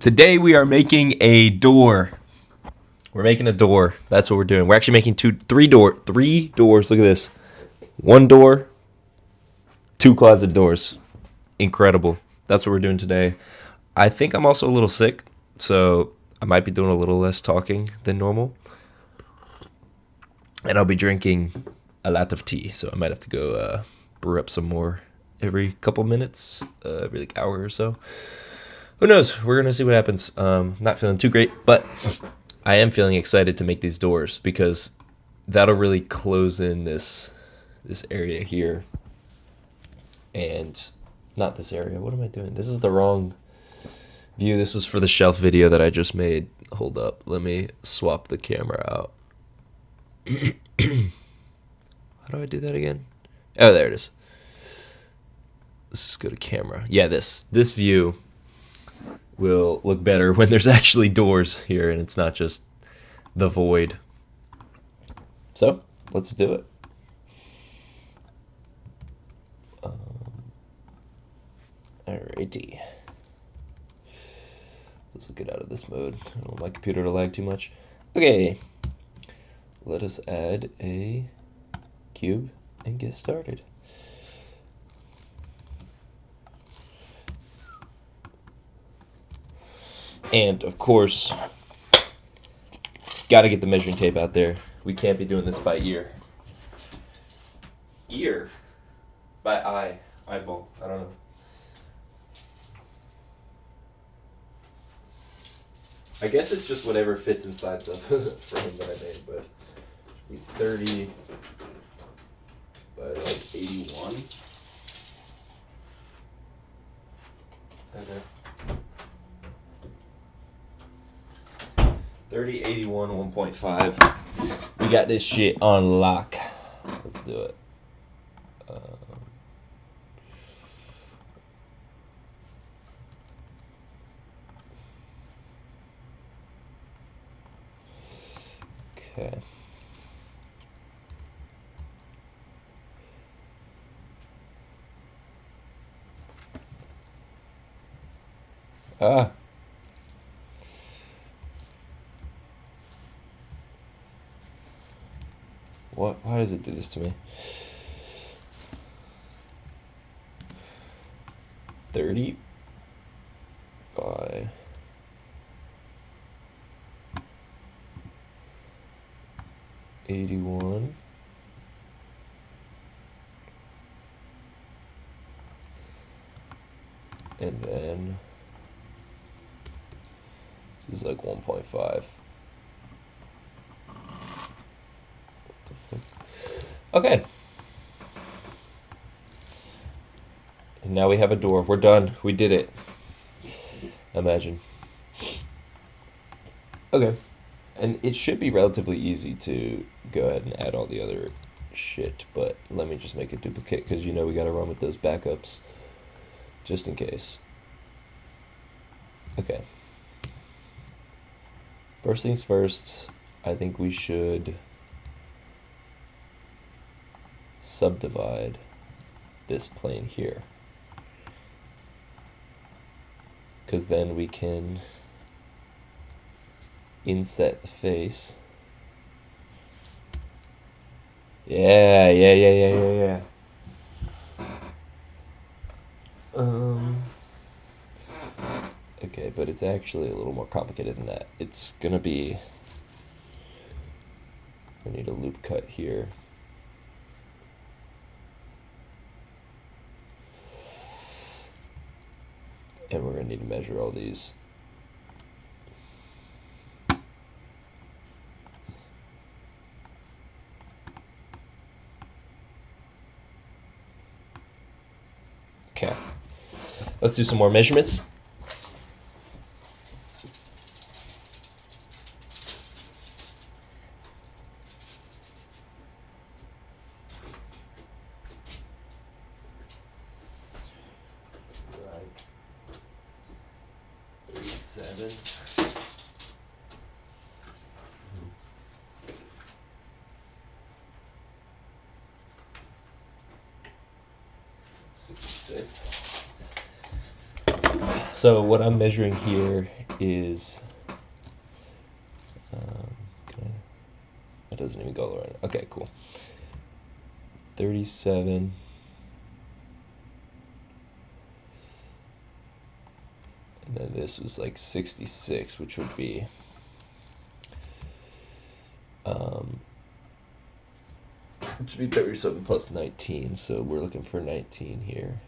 Today we are making a door. We're making a door. That's what we're doing. We're actually making three doors. Look at this. One door, two closet doors. Incredible. That's what we're doing today. I think I'm also a little sick, so I might be doing a little less talking than normal. And I'll be drinking a lot of tea, so I might have to go brew up some more every couple minutes, every like hour or so. Who knows? We're gonna see what happens. Not feeling too great, but I am feeling excited to make these doors because that'll really close in this area here, and not this area. What am I doing? This is the wrong view. This was for the shelf video that I just made. Hold up. Let me swap the camera out. How do I do that again? Oh, there it is. Let's just go to camera. Yeah, this view will look better when there's actually doors here and it's not just the void. So, let's do it. Alrighty. Let's get out of this mode. I don't want my computer to lag too much. Okay. Let us add a cube and get started. And of course, gotta get the measuring tape out there. We can't be doing this by ear. Ear? By eye. Eyeball. I don't know. I guess it's just whatever fits inside the frame that I made, but 30 by like 81. Okay. 30, 81, 1.5. We got this shit on lock. Let's do it. Okay. What? Why does it do this to me? 30 by 81. And then this is like 1.5. Okay. And now we have a door. We're done. We did it. Imagine. Okay. And it should be relatively easy to go ahead and add all the other shit, but let me just make a duplicate because you know we gotta run with those backups just in case. Okay. First things first, I think we should subdivide this plane here, because then we can inset the face. Yeah. Okay, but it's actually a little more complicated than that. It's gonna be, we need a loop cut here. And we're gonna need to measure all these. Okay, let's do some more measurements. Like 37. 66. So what I'm measuring here is, that doesn't even go right. Okay, cool. 37. And then this was like 66, which would be it should be 37 plus 19, so we're looking for 19 here.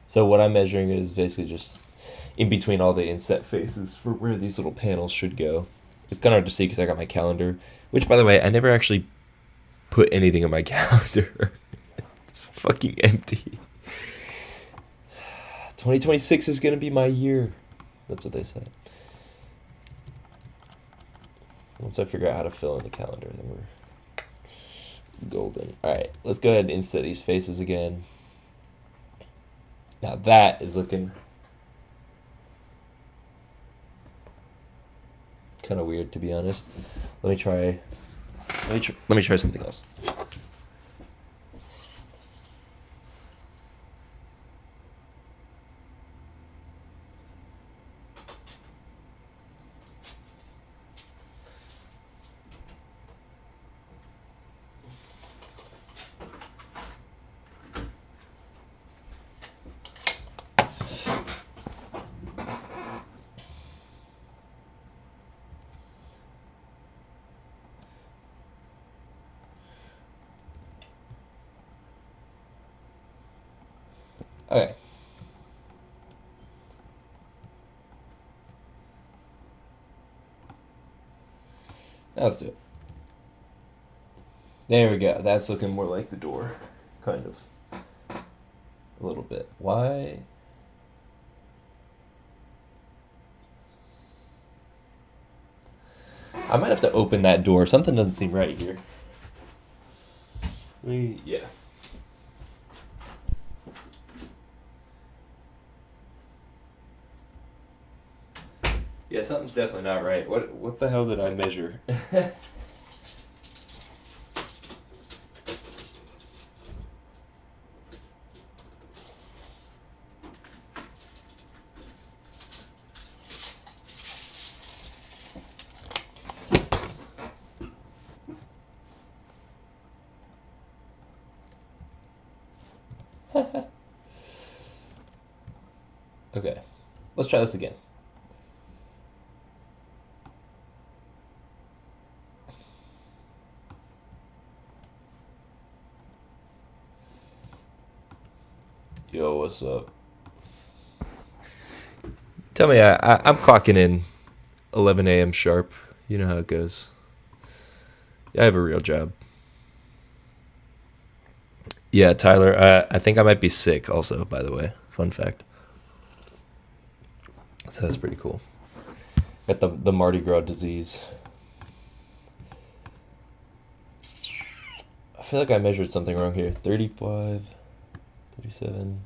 So what I'm measuring is basically just in between all the inset faces for where these little panels should go. It's kind of hard to see because I got my calendar, which, by the way, I never actually put anything in my calendar. It's fucking empty. 2026 is going to be my year. That's what they say. Once I figure out how to fill in the calendar, then we're golden. All right, let's go ahead and inset these faces again. Now that is looking kind of weird, to be honest. Let me try something else. Okay. Now let's do it. There we go. That's looking more like the door. Kind of. A little bit. Why? I might have to open that door. Something doesn't seem right here. Yeah. Yeah, something's definitely not right. What the hell did I measure? Okay. Let's try this again. Yo, what's up? Tell me, I'm clocking in 11 a.m. sharp. You know how it goes. I have a real job. Yeah, Tyler, I think I might be sick also, by the way. Fun fact. So that's pretty cool. Got the Mardi Gras disease. I feel like I measured something wrong here. 35, 37,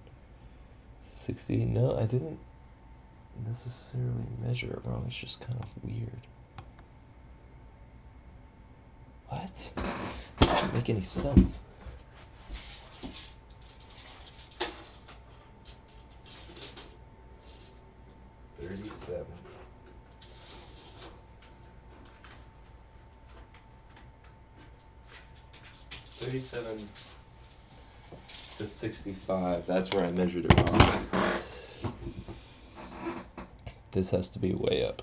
60. No, I didn't necessarily measure it wrong. It's just kind of weird. What? This doesn't make any sense. $37 to 65. That's where I measured it wrong. This has to be way up.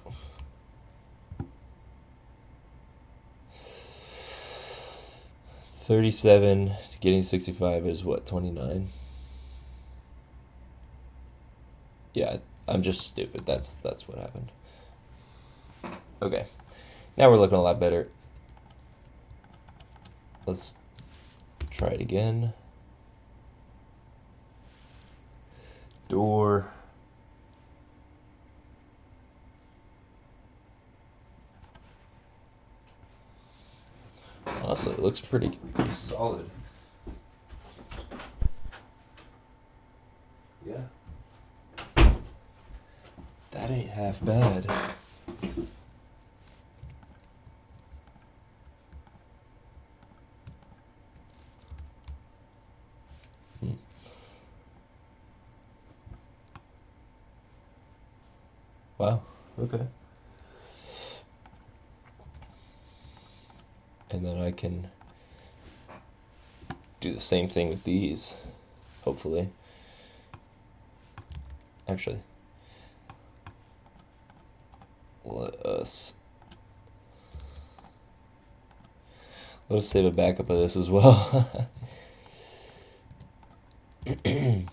$37 getting 65 is what, 29? Yeah, I'm just stupid. That's what happened. Okay. Now we're looking a lot better. Let's try it again. Door. Honestly, it looks pretty solid. Yeah. That ain't half bad. Wow. Okay. And then I can do the same thing with these, hopefully. Actually, let us save a backup of this as well. I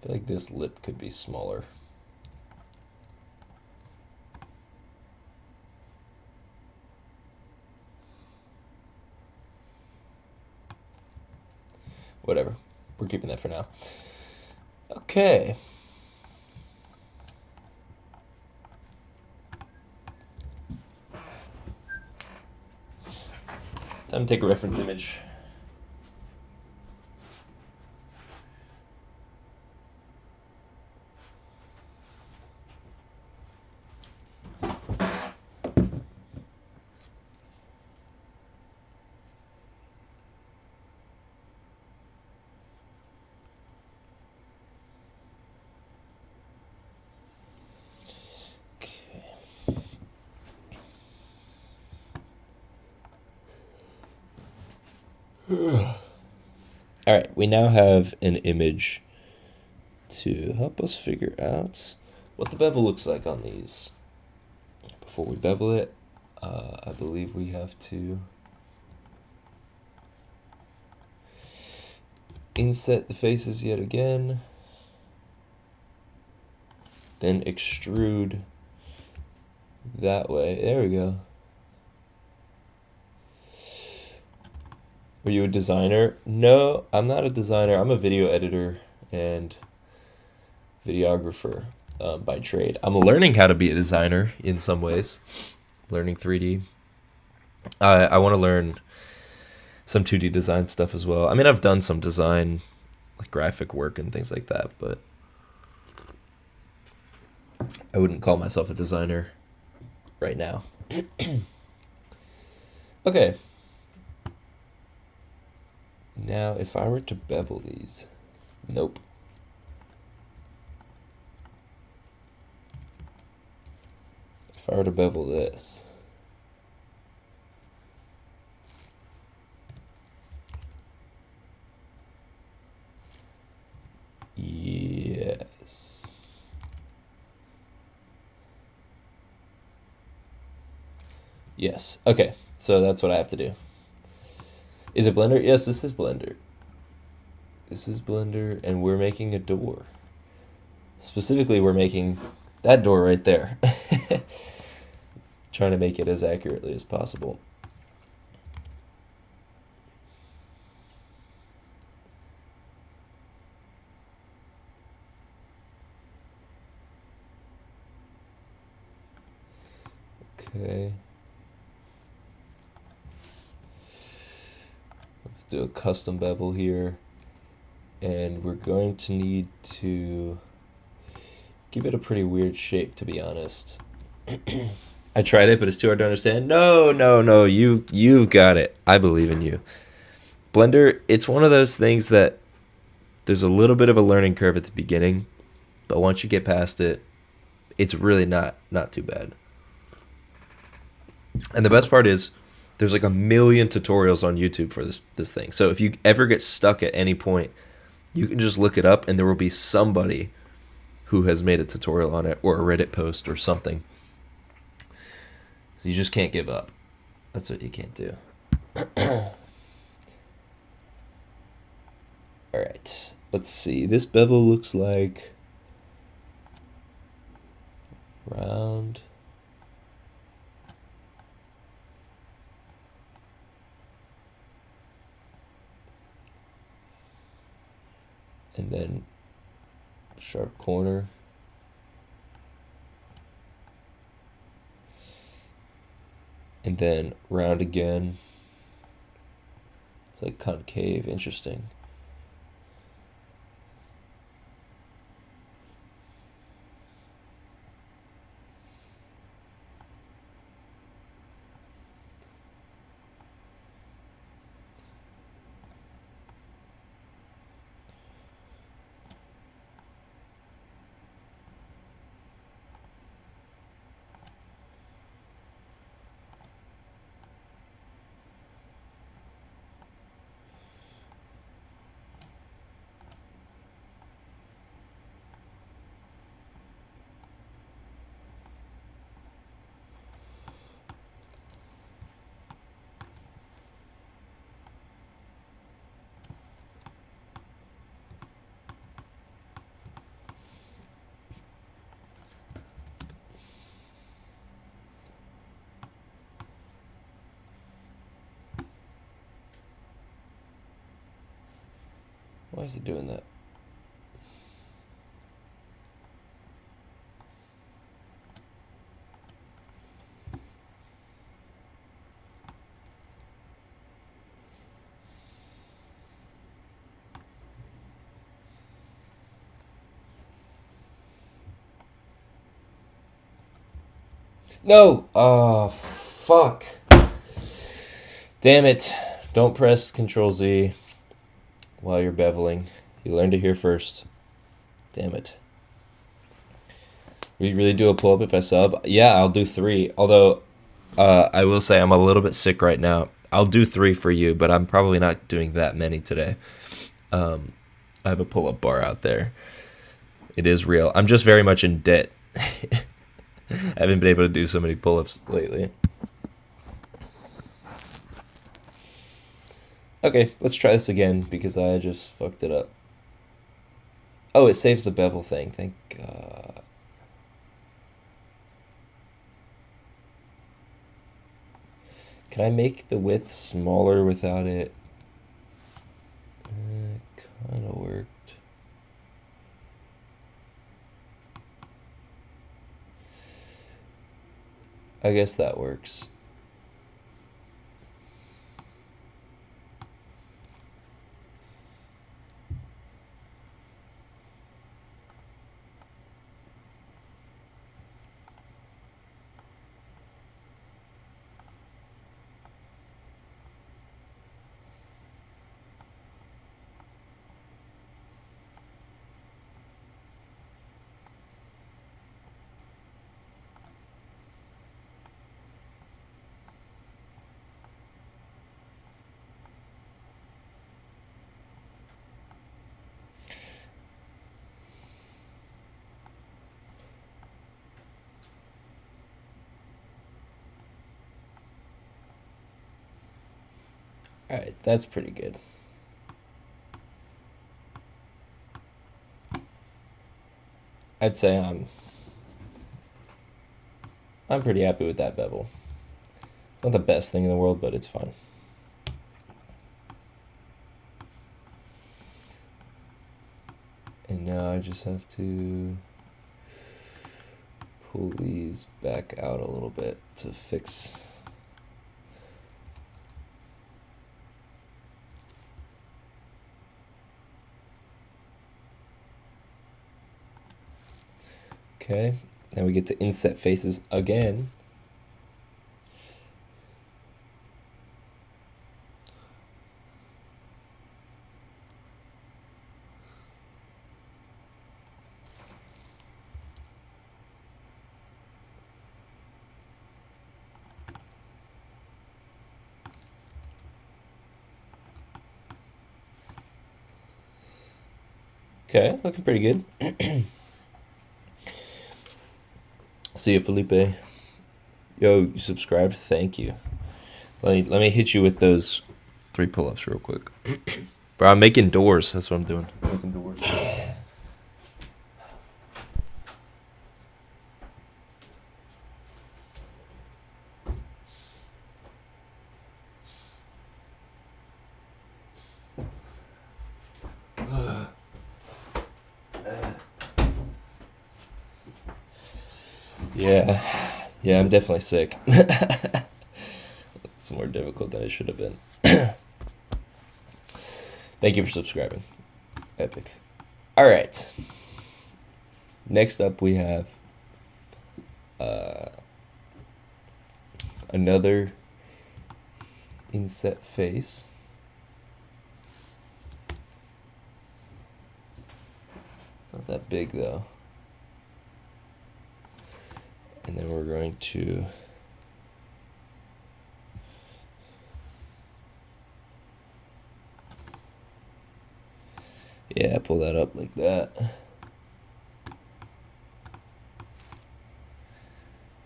feel like this lip could be smaller. Whatever. We're keeping that for now. Okay. Time to take a reference image. All right, we now have an image to help us figure out what the bevel looks like on these. Before we bevel it, I believe we have to inset the faces yet again, then extrude that way. There we go. Are you a designer? No, I'm not a designer. I'm a video editor and videographer by trade. I'm learning how to be a designer in some ways, learning 3D. I want to learn some 2D design stuff as well. I mean, I've done some design, like graphic work and things like that, but I wouldn't call myself a designer right now. Okay. Now, if I were to bevel these, nope. If I were to bevel this, yes. Yes. Okay. So that's what I have to do. Is it Blender? Yes, this is Blender. This is Blender, and we're making a door. Specifically, we're making that door right there. Trying to make it as accurately as possible. Okay. Let's do a custom bevel here. And we're going to need to give it a pretty weird shape, to be honest. I tried it, but it's too hard to understand. No, you've got it. I believe in you. Blender, it's one of those things that there's a little bit of a learning curve at the beginning, but once you get past it, it's really not too bad. And the best part is there's like a million tutorials on YouTube for this thing. So if you ever get stuck at any point, you can just look it up and there will be somebody who has made a tutorial on it or a Reddit post or something. So you just can't give up. That's what you can't do. All right, let's see. This bevel looks like round. And then sharp corner. And then round again. It's like concave, interesting. Why is it doing that? No! Oh, fuck. Damn it. Don't press Control Z while you're beveling. You learned it here first. Damn it. We really do a pull-up if I sub? Yeah, I'll do 3. Although, I will say I'm a little bit sick right now. I'll do 3 for you, but I'm probably not doing that many today. I have a pull-up bar out there. It is real. I'm just very much in debt. I haven't been able to do so many pull-ups lately. Okay, let's try this again because I just fucked it up. Oh, it saves the bevel thing. Thank God. Can I make the width smaller without it? Kind of worked. I guess that works. All right, that's pretty good. I'd say I'm pretty happy with that bevel. It's not the best thing in the world, but it's fine. And now I just have to pull these back out a little bit to fix. Okay, now we get to inset faces again. Okay, looking pretty good. See you, Felipe. Yo, you subscribed? Thank you. Let me hit you with those 3 pull-ups real quick. Bro, I'm making doors. That's what I'm doing. I'm making doors. Yeah, I'm definitely sick. It's more difficult than it should have been. Thank you for subscribing. Epic. All right. Next up, we have another inset face. Not that big though. And then we're going to pull that up like that.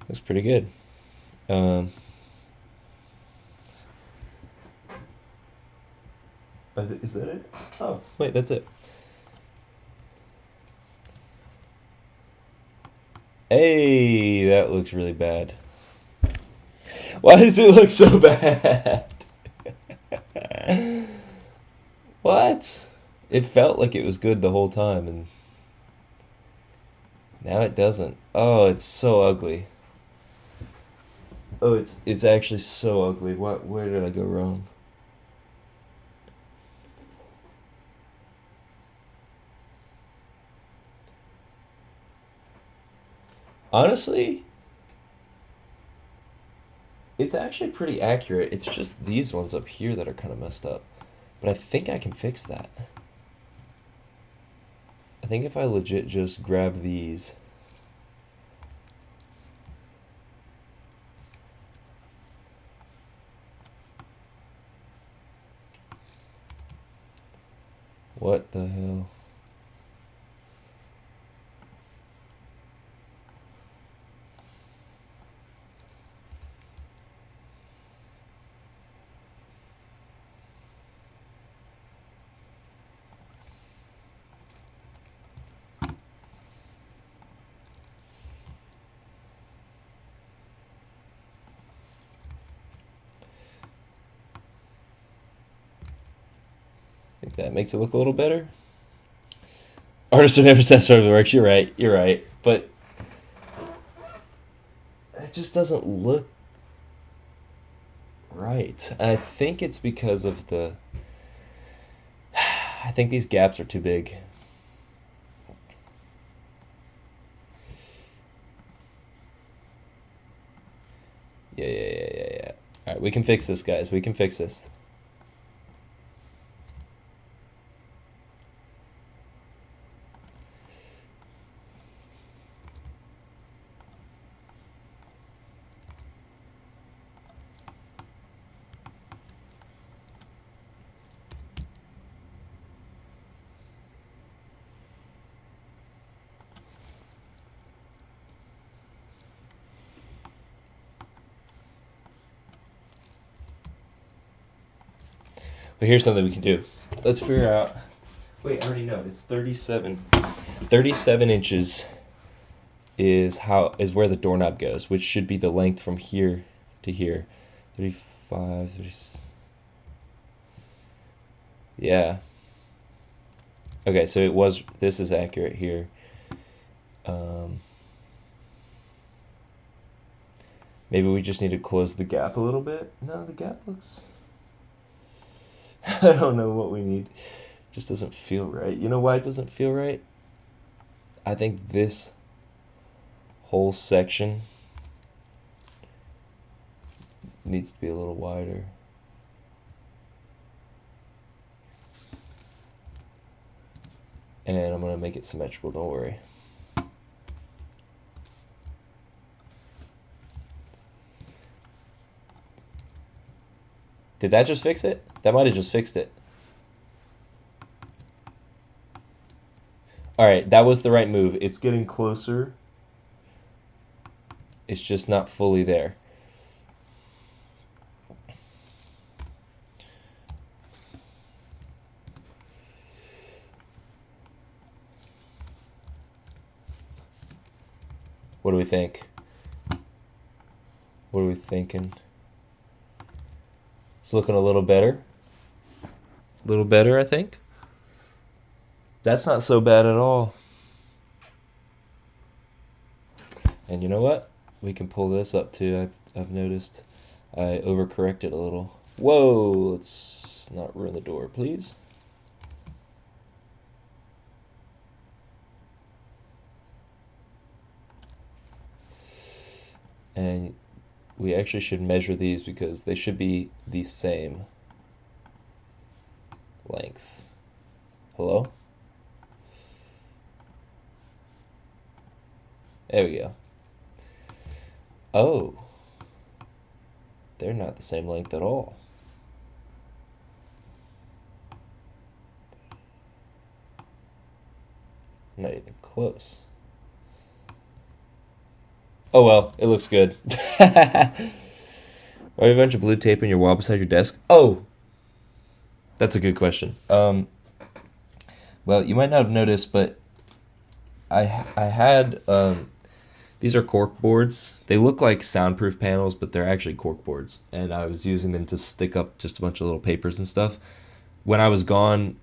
Looks pretty good. Is that it? Oh, wait, that's it. Hey, that looks really bad. Why does it look so bad? What? It felt like it was good the whole time, and now it doesn't. Oh, it's so ugly. Oh, it's actually so ugly. What? Where did I go wrong? Honestly, it's actually pretty accurate. It's just these ones up here that are kind of messed up. But I think I can fix that. I think if I legit just grab these. What the hell? I think that makes it look a little better. Artist who never says sort of works. You're right. You're right. But it just doesn't look right. I think it's because of the. I think these gaps are too big. Yeah. All right, we can fix this, guys. We can fix this. But here's something we can do. Let's figure out. Wait, I already know. It's 37. 37 inches is where the doorknob goes, which should be the length from here to here. 35, 30. Yeah. Okay, so it was. This is accurate here. Maybe we just need to close the gap a little bit. No, the gap looks. I don't know what we need. It just doesn't feel right. You know why it doesn't feel right? I think this whole section needs to be a little wider. And I'm going to make it symmetrical, don't worry. Did that just fix it? That might have just fixed it. All right, that was the right move. It's getting closer. It's just not fully there. What do we think? What are we thinking? It's looking a little better. A little better, I think. That's not so bad at all. And you know what? We can pull this up too. I've noticed I overcorrected a little. Whoa, let's not ruin the door, please. And we actually should measure these because they should be the same length. Hello? There we go. Oh. They're not the same length at all. Not even close. Oh well, it looks good. Why have a bunch of blue tape on your wall beside your desk? Oh, that's a good question. Well, you might not have noticed, but I had these are cork boards. They look like soundproof panels, but they're actually cork boards, and I was using them to stick up just a bunch of little papers and stuff. When I was gone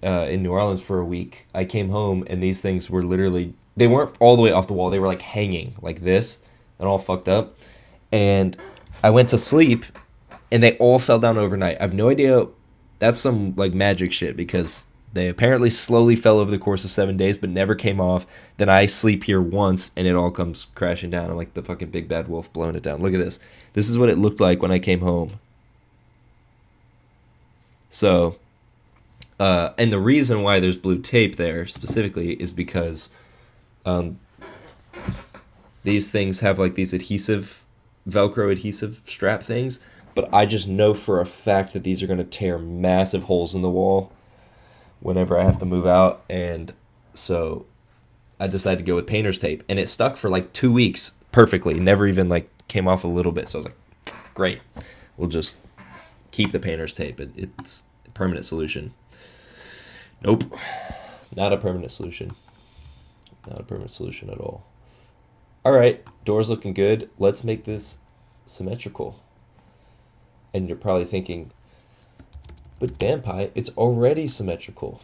in New Orleans for a week. I came home and these things were literally, they weren't all the way off the wall. They were like hanging like this and all fucked up. And I went to sleep and they all fell down overnight. I have no idea. That's some like magic shit because they apparently slowly fell over the course of 7 days, but never came off. Then I sleep here once and it all comes crashing down. I'm like the fucking big bad wolf blowing it down. Look at this. This is what it looked like when I came home. So, and the reason why there's blue tape there specifically is because um, these things have like these Velcro adhesive strap things. But I just know for a fact that these are going to tear massive holes in the wall whenever I have to move out. And so I decided to go with painter's tape. And it stuck for like 2 weeks perfectly. Never even like came off a little bit. So I was like, great. We'll just keep the painter's tape. It's a permanent solution. Nope. Not a permanent solution. Not a permanent solution at all. All right. Door's looking good. Let's make this symmetrical. And you're probably thinking, but danpy, it's already symmetrical.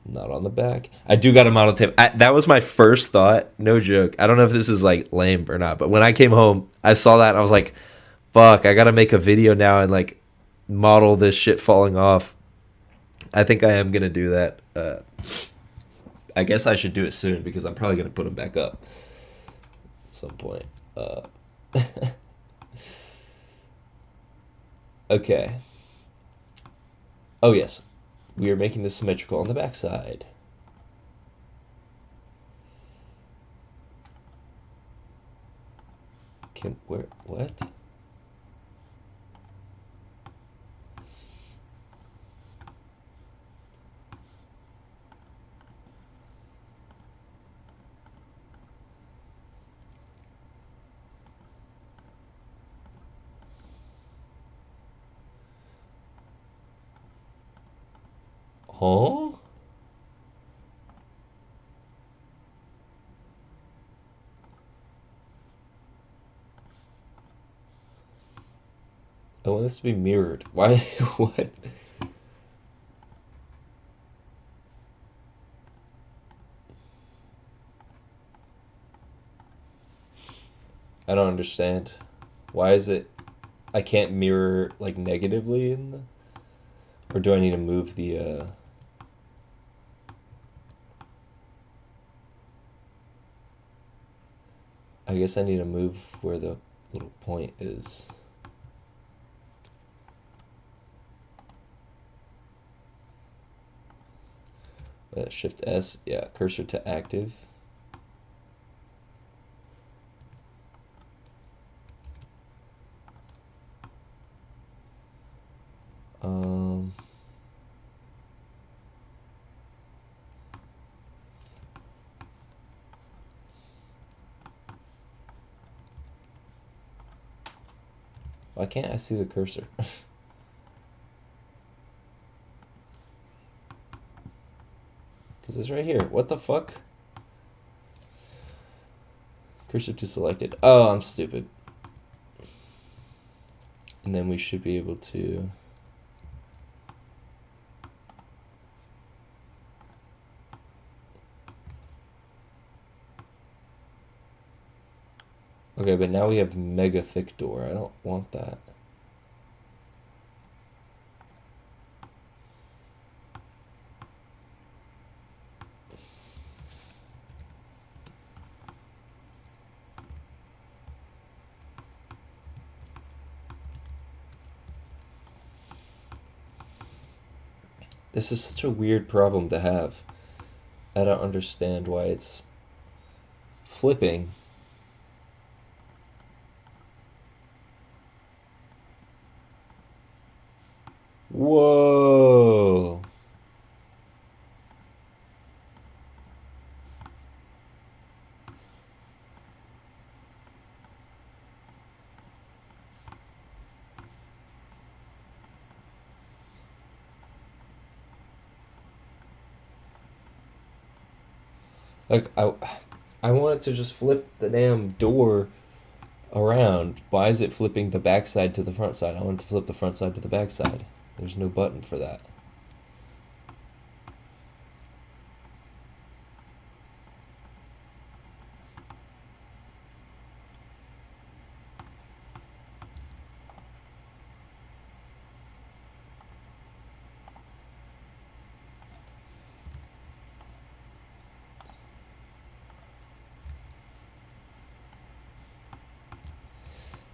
Not on the back. I do got a model tape. That was my first thought. No joke. I don't know if this is like lame or not, but when I came home, I saw that and I was like, fuck, I got to make a video now and like model this shit falling off. I think I am going to do that. I guess I should do it soon because I'm probably going to put them back up at some point. Okay. Oh, yes. We are making this symmetrical on the back side. What? Huh? I want this to be mirrored. Why? What? I don't understand. Why is it I can't mirror like negatively in the, or do I need to move the I guess I need to move where the little point is. Shift S, yeah, cursor to active. Why can't I see the cursor? Because it's right here. What the fuck? Cursor to selected. Oh, I'm stupid. And then we should be able to... Okay, but now we have mega thick door. I don't want that. This is such a weird problem to have. I don't understand why it's flipping. Whoa. Like, I want it to just flip the damn door around. Why is it flipping the backside to the front side? I want it to flip the front side to the backside. There's no button for that.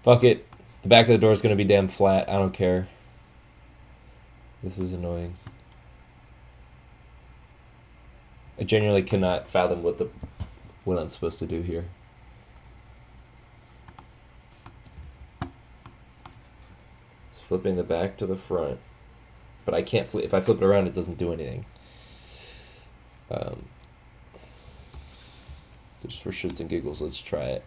Fuck it. The back of the door is going to be damn flat. I don't care. This is annoying. I genuinely cannot fathom what I'm supposed to do here. It's flipping the back to the front. But I can't flip. If I flip it around, it doesn't do anything. Just for shits and giggles, let's try it.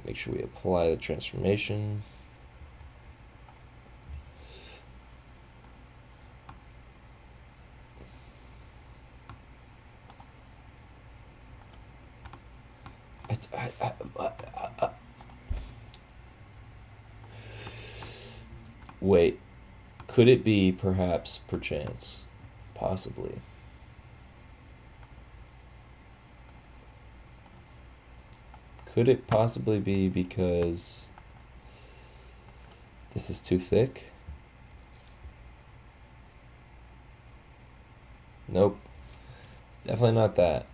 Make sure we apply the transformation. Wait, could it be perhaps, perchance, possibly? Could it possibly be because this is too thick? Nope. Definitely not that.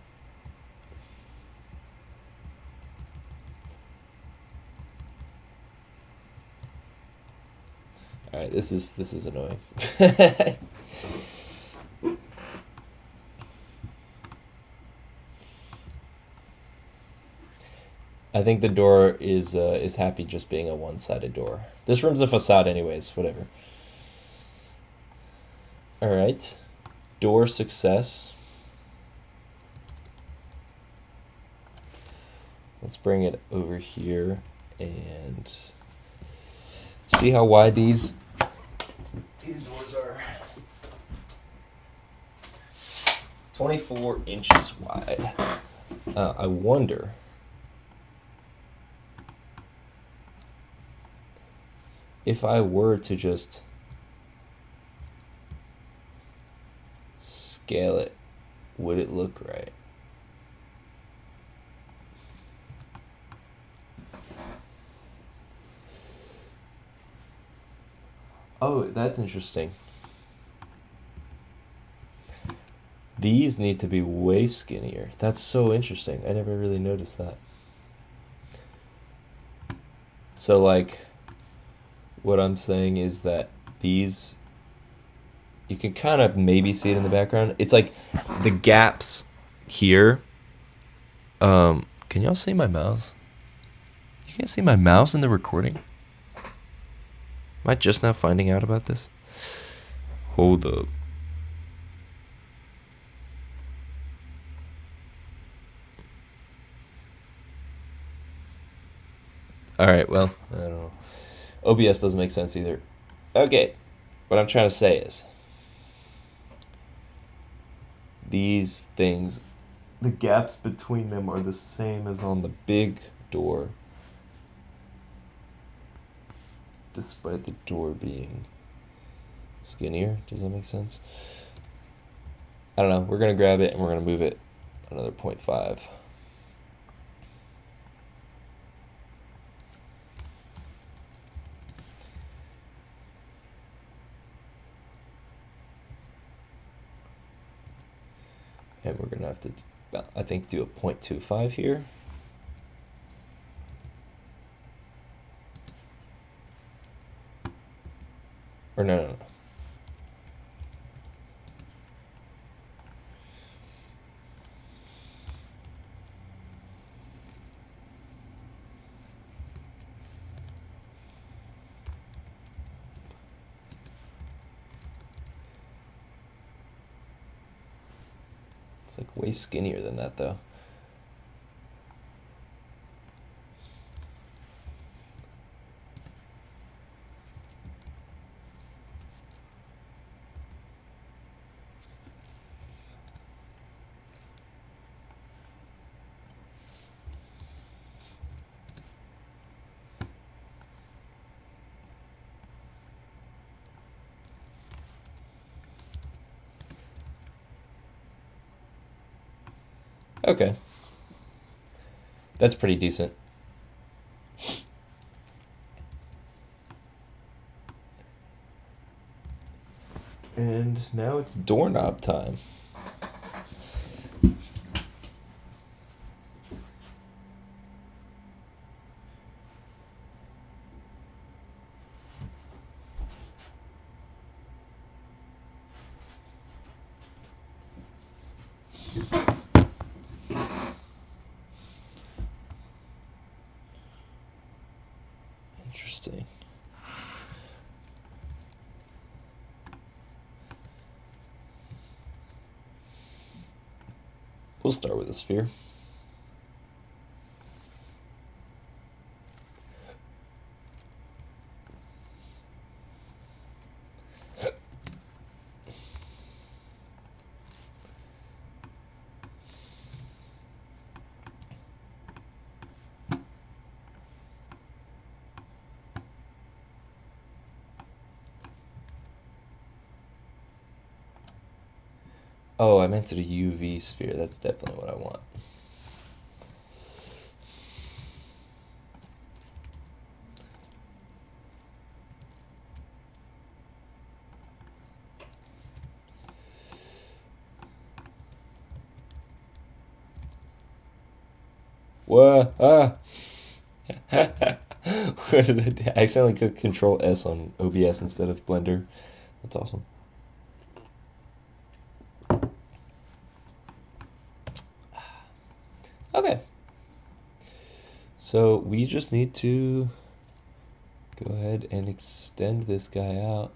Alright, this is annoying. I think the door is happy just being a one-sided door. This room's a facade anyways, whatever. Alright. Door success. Let's bring it over here and see how wide these doors are. 24 inches wide. I wonder if I were to just scale it, would it look right? Oh, that's interesting. These need to be way skinnier. That's so interesting. I never really noticed that. So like, what I'm saying is that these, you can kind of maybe see it in the background. It's like the gaps here. Can y'all see my mouse? You can't see my mouse in the recording? Am I just now finding out about this? Hold up. Alright, well, I don't know. OBS doesn't make sense either. Okay, what I'm trying to say is these things, the gaps between them are the same as on the big door, despite the door being skinnier. Does that make sense? I don't know. We're going to grab it and we're going to move it another 0.5. And we're going to have to, I think, do a 0.25 here. Or no. It's like way skinnier than that though. Okay. That's pretty decent. And now it's doorknob time. Interesting. We'll start with a sphere. Oh, I meant it a UV sphere. That's definitely what I want. What? Ah! What did I do? I accidentally clicked Control S on OBS instead of Blender. That's awesome. Okay. So we just need to go ahead and extend this guy out.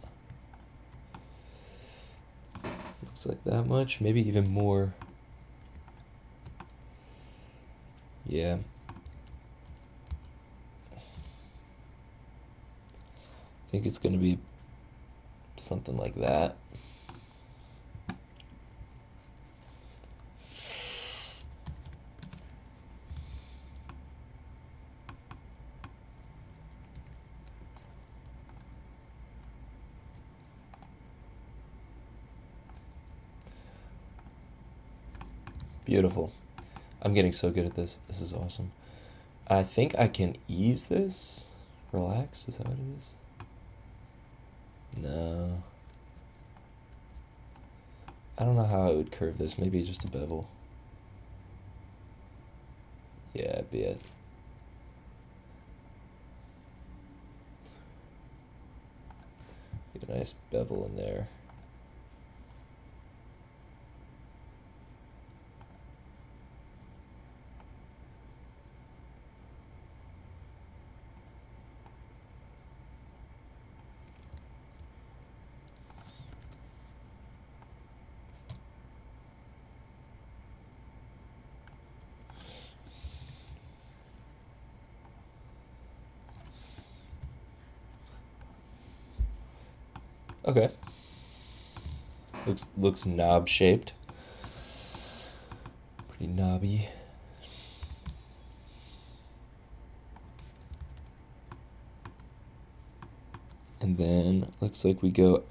Looks like that much, maybe even more. Yeah. I think it's going to be something like that. Beautiful. I'm getting so good at this. This is awesome. I think I can ease this. Relax, is that what it is? No. I don't know how I would curve this. Maybe just a bevel. Yeah, be it. Get a nice bevel in there. Okay. Looks knob shaped. Pretty knobby. And then looks like we go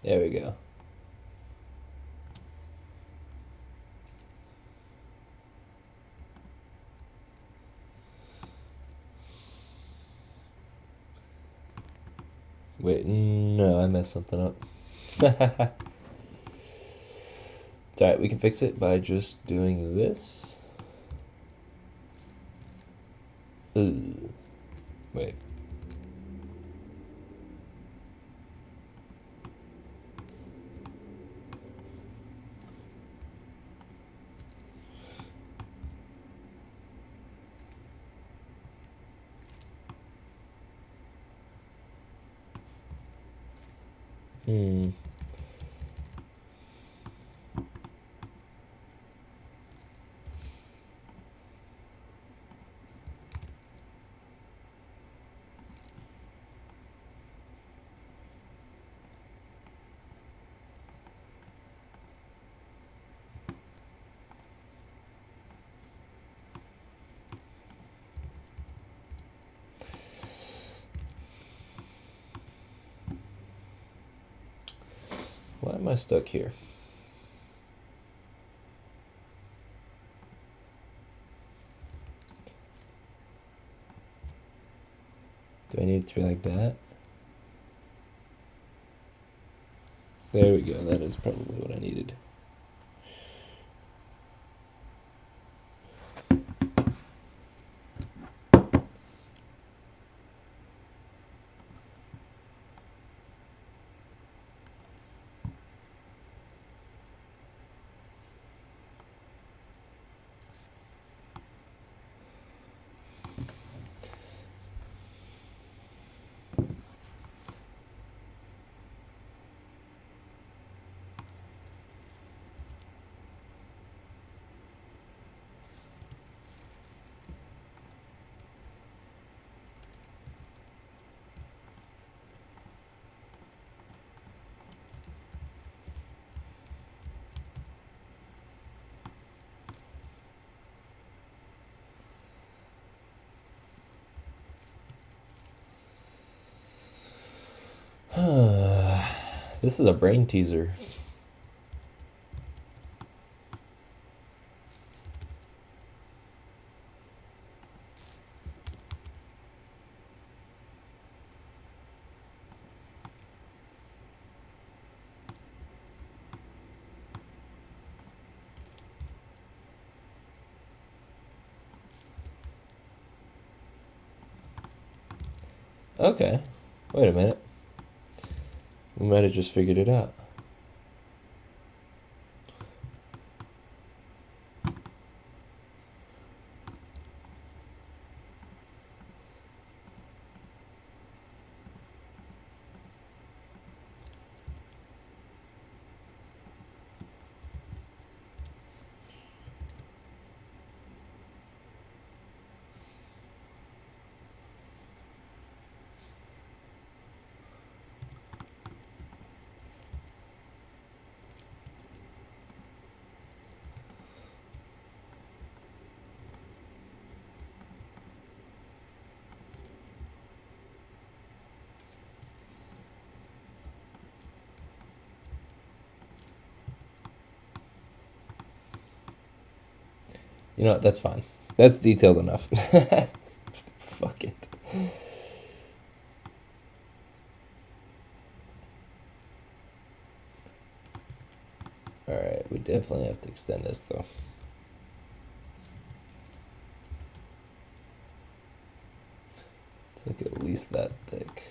there we go. Wait, no, I messed something up. It's alright, we can fix it by just doing this. Ooh. Wait. Why am I stuck here? Do I need it to be like that? There we go. That is probably what I needed. This is a brain teaser. Okay, wait a minute. We might have just figured it out. You know what? That's fine. That's detailed enough. Fuck it. Alright, we definitely have to extend this though. It's like at least that thick.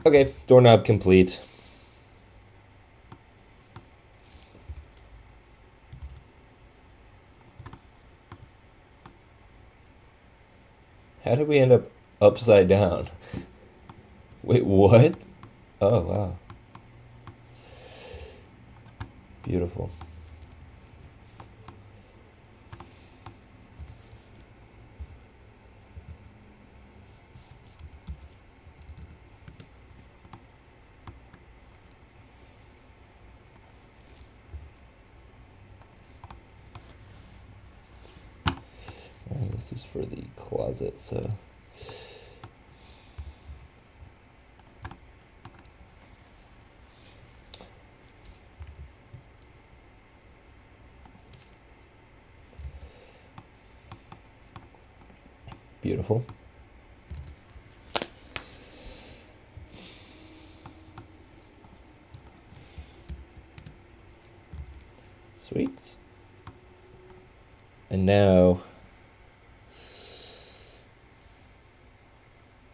Okay, doorknob complete. How did we end up upside down? Wait, what? Oh, wow. Beautiful. And this is for the closet, so... Beautiful. Sweet. And now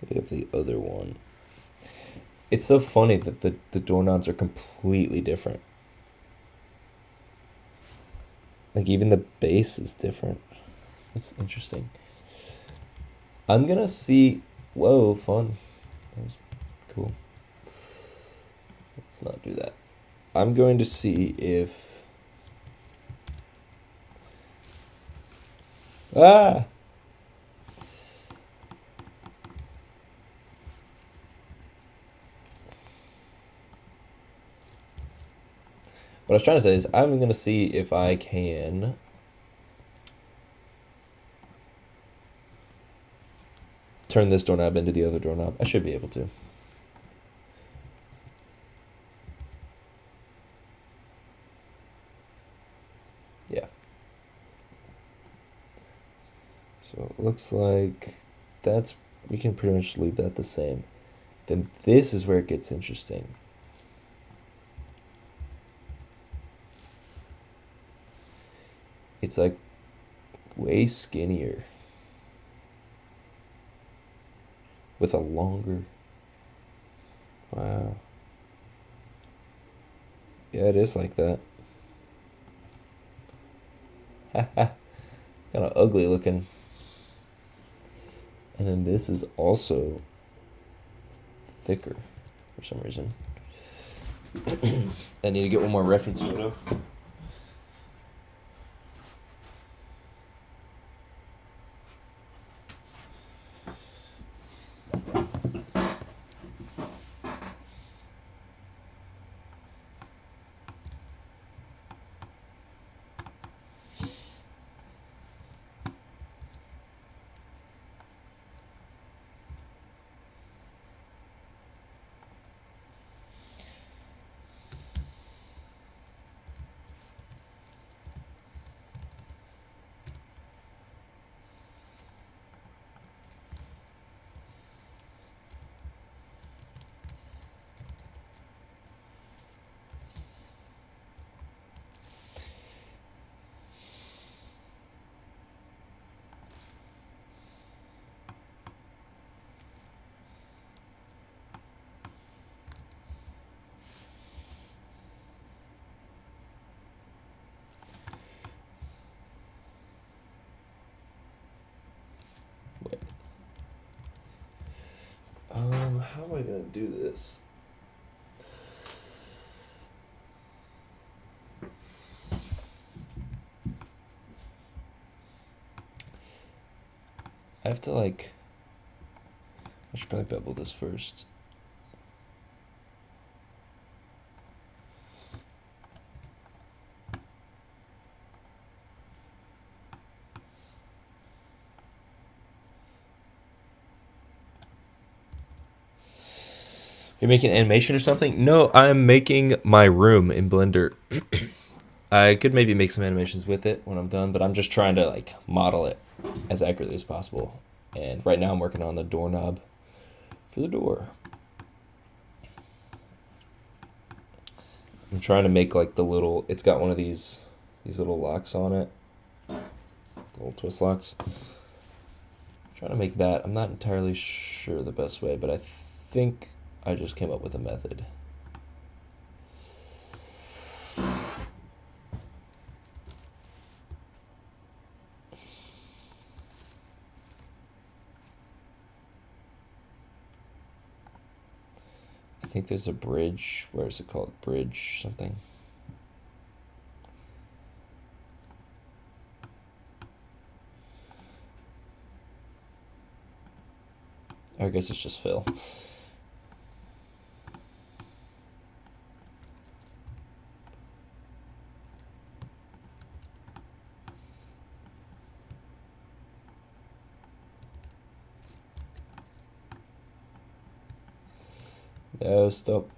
we have the other one. It's so funny that the doorknobs are completely different. Like even the base is different. That's interesting. I'm gonna see. Whoa, fun. That was cool. Let's not do that. I'm going to see if. Ah! What I was trying to say is I'm going to see if I can turn this doorknob into the other doorknob. I should be able to. Yeah. So it looks like that's, we can pretty much leave that the same. Then this is where it gets interesting. It's like way skinnier with a longer. Wow. Yeah, it is like that. Haha. It's kind of ugly looking. And then this is also thicker for some reason. I need to get one more reference photo. Wait. How am I gonna do this? I have to like, I should probably bevel this first. You're making animation or something? No, I'm making my room in Blender. I could maybe make some animations with it when I'm done, but I'm just trying to like model it as accurately as possible. And right now I'm working on the doorknob for the door. I'm trying to make like the little, it's got one of these little locks on it. Little twist locks. I'm trying to make that. I'm not entirely sure the best way, but I think I just came up with a method. I think there's a bridge. Where is it called? Bridge something. I guess it's just fill. No, stop.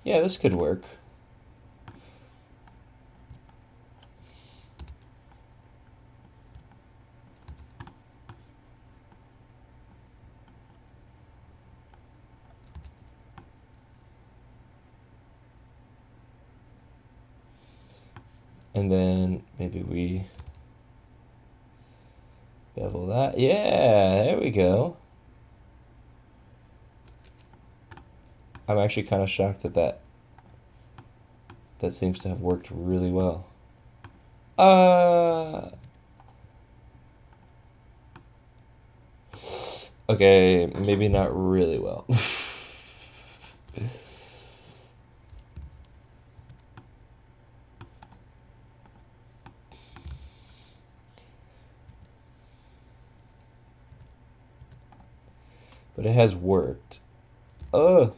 Yeah, this could work. And then maybe we bevel that. Yeah, there we go. I'm actually kind of shocked that that seems to have worked really well. Okay, maybe not really well. But it has worked. Oh.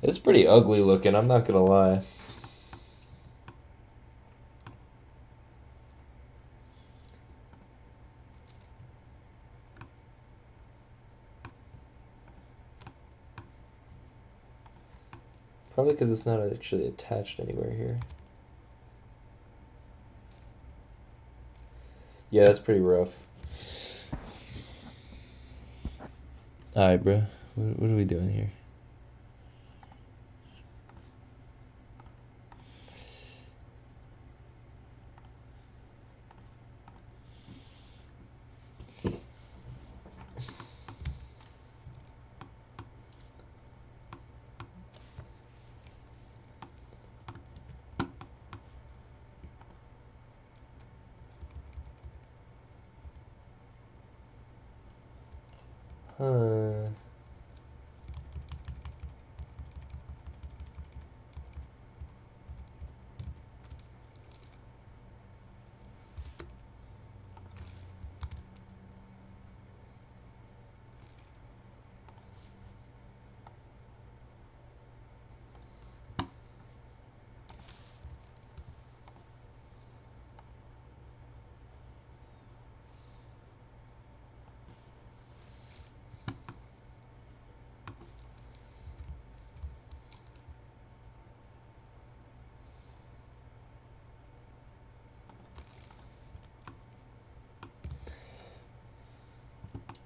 It's pretty ugly looking, I'm not gonna lie. Probably because it's not actually attached anywhere here. Yeah, that's pretty rough. Alright, bro. What are we doing here? Huh.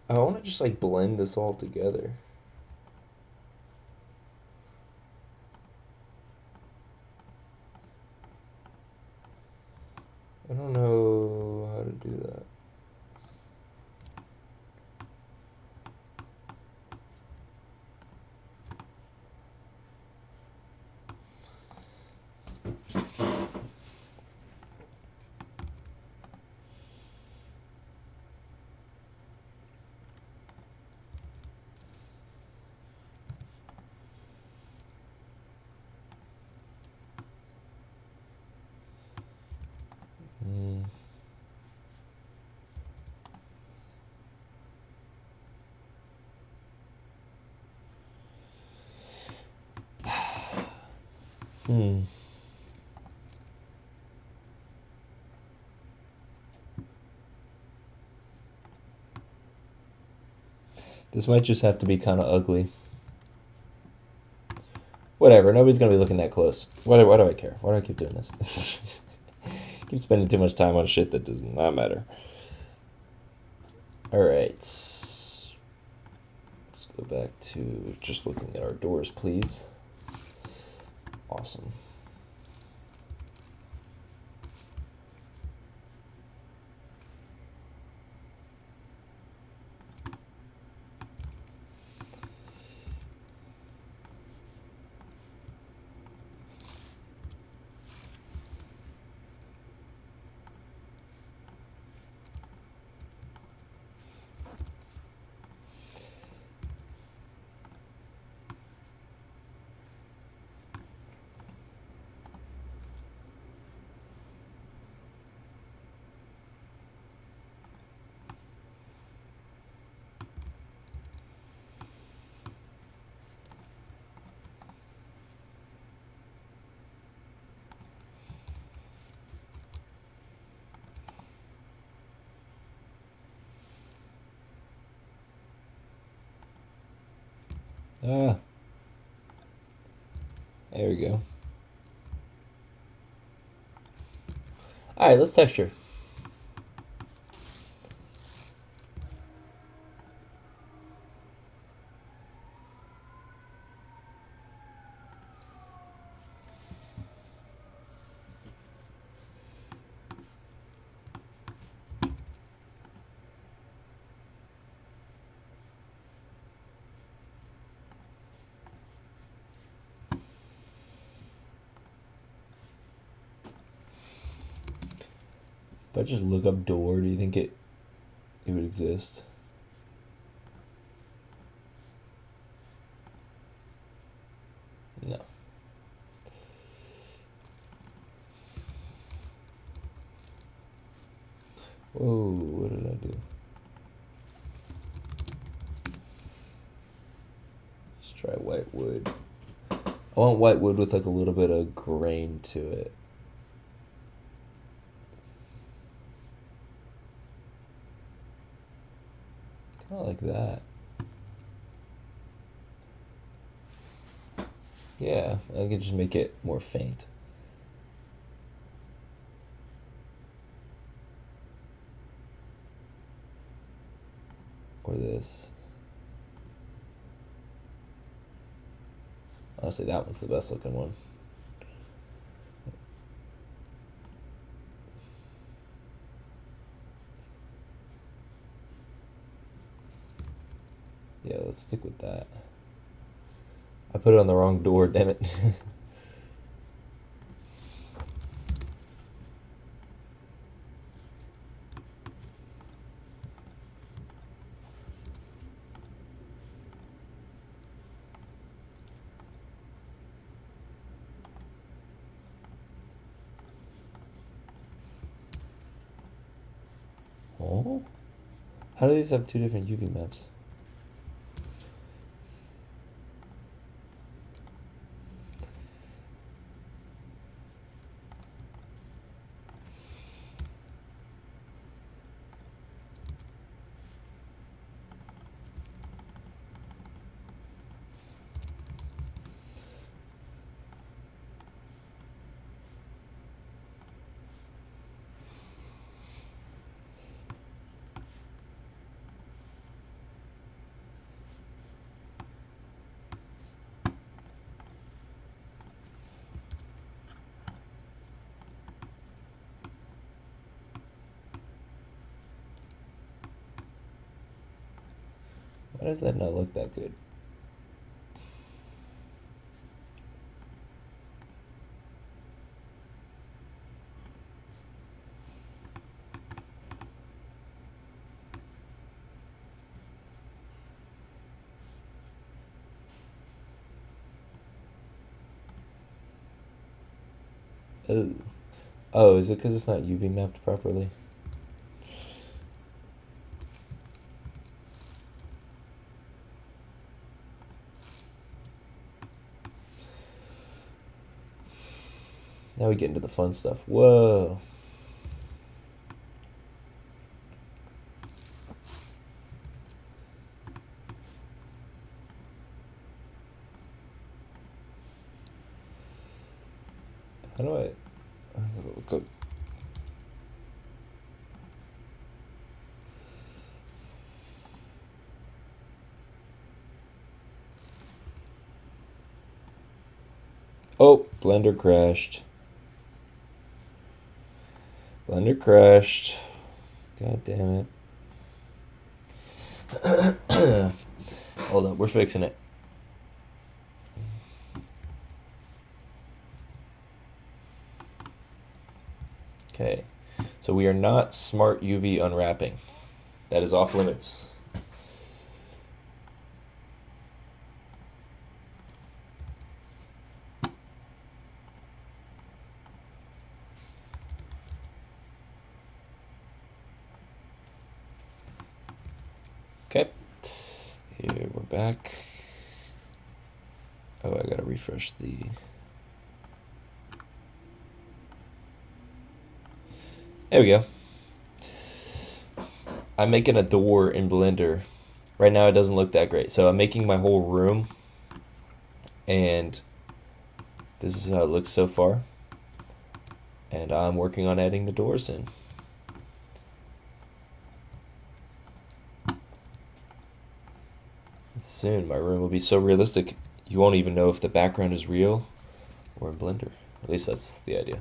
I want to just like blend this all together. I don't know how to do that. Mm. Hmm. This might just have to be kind of ugly. Whatever, nobody's gonna be looking that close. Why do I care? Why do I keep doing this? Keep spending too much time on shit that does not matter. Alright. Let's go back to just looking at our doors, please. Awesome. Ah. There we go. Alright, let's texture. If I just look up door, do you think it would exist? No. Whoa, what did I do? Let's try white wood. I want white wood with like a little bit of grain to it. Kind of like that. Yeah, I can just make it more faint. Or this. Honestly, that one's the best looking one. Yeah, let's stick with that. I put it on the wrong door, damn it. Oh? How do these have two different UV maps? Why does that not look that good? Oh, oh, is it because it's not UV mapped properly? Now we get into the fun stuff. Whoa. How do I gotta look up. Oh, Blender crashed. Blender crashed. God damn it. Hold up, we're fixing it. Okay, so we are not smart UV unwrapping. That is off limits. Okay, here we're back. Oh, I gotta refresh the... There we go. I'm making a door in Blender. Right now it doesn't look that great. So I'm making my whole room, and this is how it looks so far. And I'm working on adding the doors in. Soon my room will be so realistic you won't even know if the background is real or in Blender. At least that's the idea.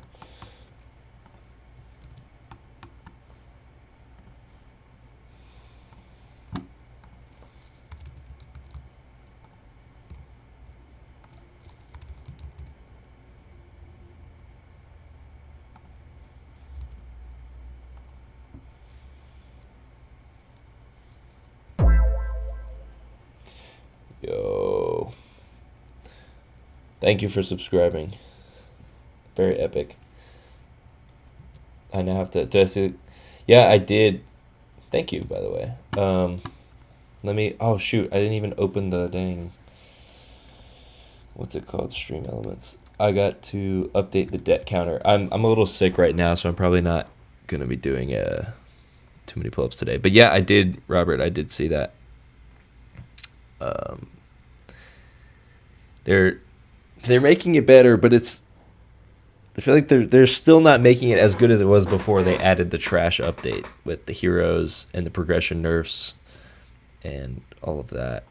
Thank you for subscribing. Very epic. I now have to. Did I see? Yeah, I did. Thank you, by the way. Let me. Oh shoot! I didn't even open the dang. What's it called? Stream elements. I got to update the debt counter. I'm a little sick right now, so I'm probably not gonna be doing too many pull-ups today. But yeah, I did, Robert. I did see that. Um, they're making it better, but it's. I feel like they're still not making it as good as it was before they added the trash update with the heroes and the progression nerfs and all of that.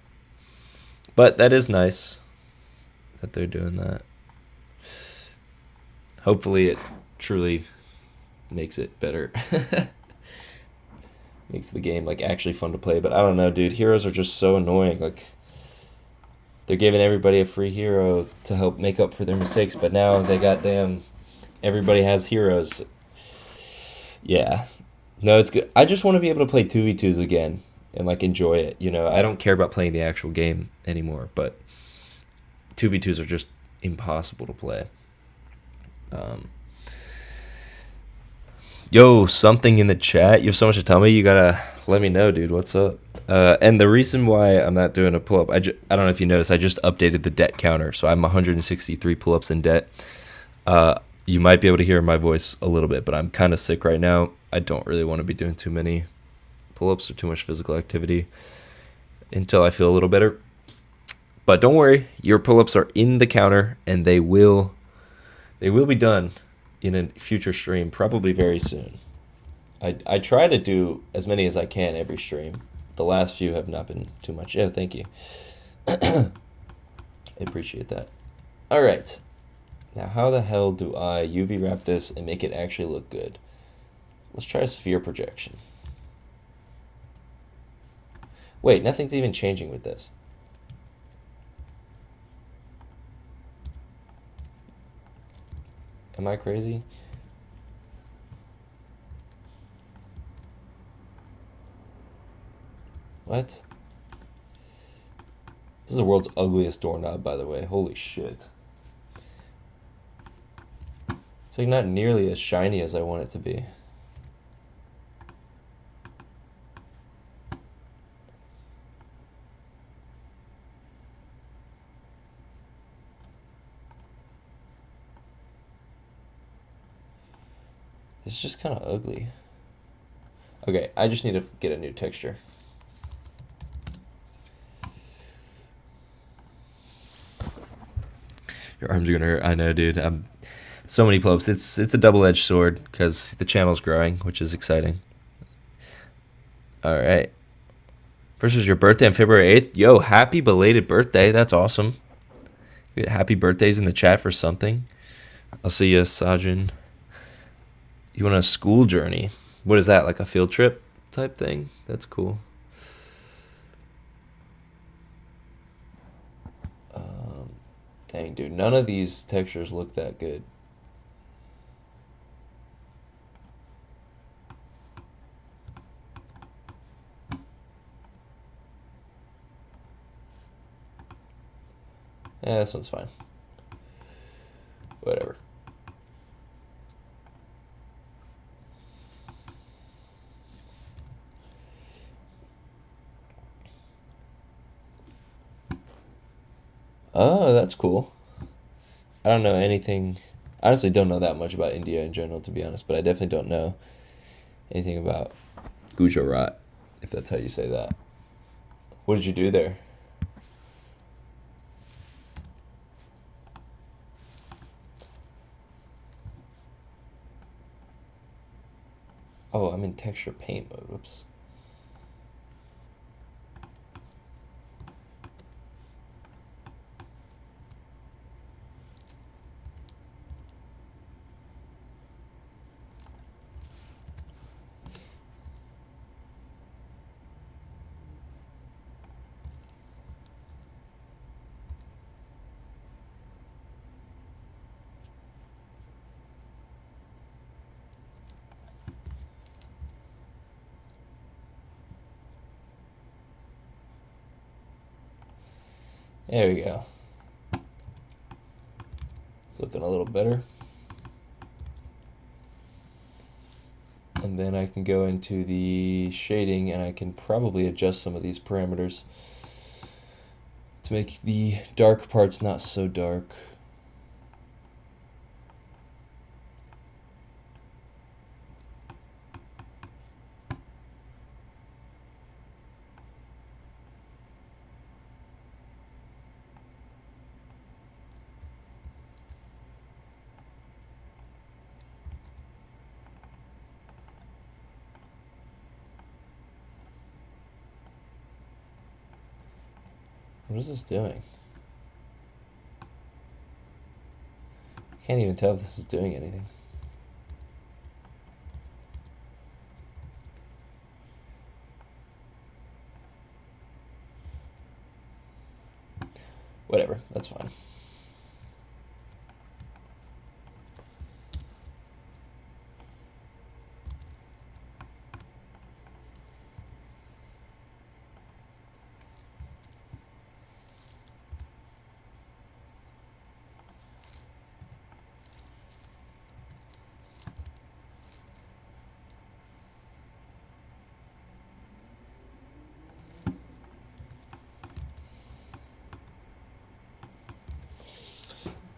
But that is nice that they're doing that. Hopefully it truly makes it better. Makes the game like actually fun to play. But I don't know, dude. Heroes are just so annoying. Like they're giving everybody a free hero to help make up for their mistakes, but now they got damn everybody has heroes. Yeah. No, it's good. I just want to be able to play 2v2s again and like enjoy it. You know, I don't care about playing the actual game anymore, but 2v2s are just impossible to play. Yo, something in the chat. You have so much to tell me. You gotta let me know, dude. What's up? And the reason why I'm not doing a pull-up, I don't know if you noticed, I just updated the debt counter. So I'm 163 pull-ups in debt. You might be able to hear my voice a little bit, but I'm kind of sick right now. I don't really want to be doing too many pull-ups or too much physical activity until I feel a little better. But don't worry, your pull-ups are in the counter, and they will be done in a future stream, probably very soon. I try to do as many as I can every stream. The last few have not been too much. Yeah, thank you. I appreciate that. All right. Now, how the hell do I UV wrap this and make it actually look good? Let's try a sphere projection. Wait, nothing's even changing with this. Am I crazy? What? This is the world's ugliest doorknob, by the way. Holy shit. It's like not nearly as shiny as I want it to be. It's just kind of ugly. Okay, I just need to get a new texture. Your arms are gonna hurt. I know, dude. I'm so many pull-ups. It's a double-edged sword because the channel's growing, which is exciting. All right. First was your birthday on February 8th. Yo, happy belated birthday. That's awesome. We had happy birthdays in the chat for something. I'll see you, Sajin. You want a school journey? What is that, like a field trip type thing? That's cool. Dang, dude, none of these textures look that good. Yeah, this one's fine. Whatever. Oh, that's cool. I don't know anything. I honestly don't know that much about India in general, to be honest, but I definitely don't know anything about Gujarat, if that's how you say that. What did you do there? Oh, I'm in texture paint mode. Whoops. There we go. It's looking a little better. And then I can go into the shading and I can probably adjust some of these parameters to make the dark parts not so dark. What is this doing? I can't even tell if this is doing anything. Whatever, that's fine.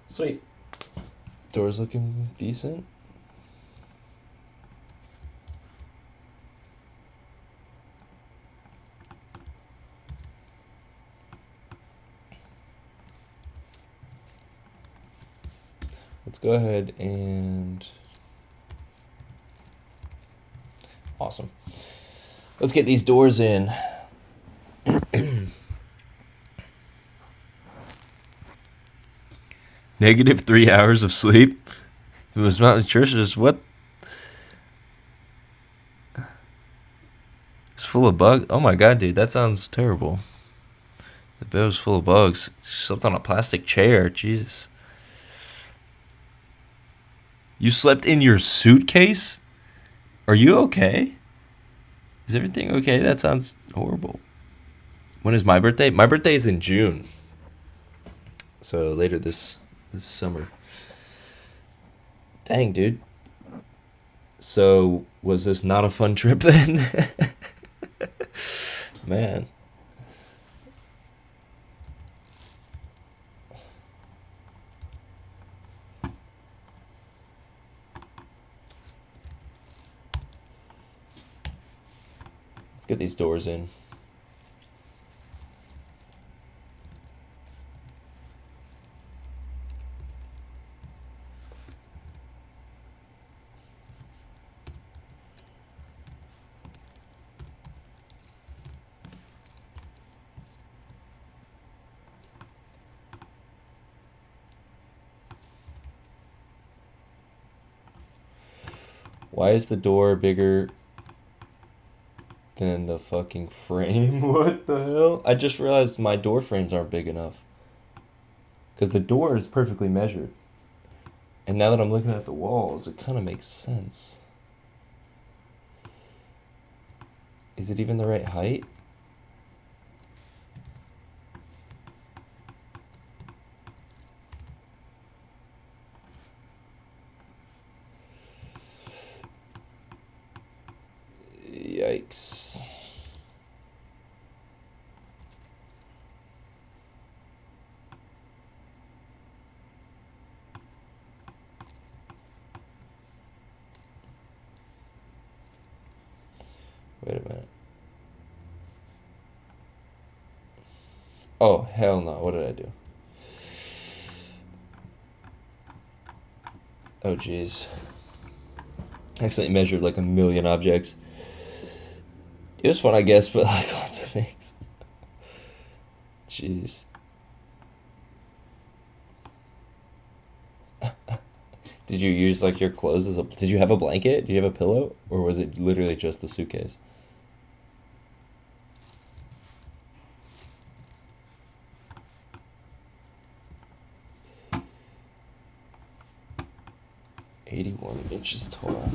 Sweet. Door's looking decent. Let's go ahead and... Awesome. Let's get these doors in. Negative 3 hours of sleep. It was not nutritious. What? It's full of bugs. Oh my god, dude, that sounds terrible. The bed was full of bugs. She slept on a plastic chair. Jesus. You slept in your suitcase? Are you okay? Is everything okay? That sounds horrible. When is my birthday? My birthday is in June. So later this summer. Dang, dude. So was this not a fun trip then? Man. Let's get these doors in. Why is the door bigger than the fucking frame? What the hell? I just realized my door frames aren't big enough. Because the door is perfectly measured. And now that I'm looking at the walls, it kind of makes sense. Is it even the right height? Yikes. Wait a minute. Oh, hell no. What did I do? Oh, jeez. I accidentally measured like a million objects. It was fun, I guess, but like lots of things. Jeez. Did you use like your clothes as a... Did you have a blanket? Did you have a pillow? Or was it literally just the suitcase? $81 tall.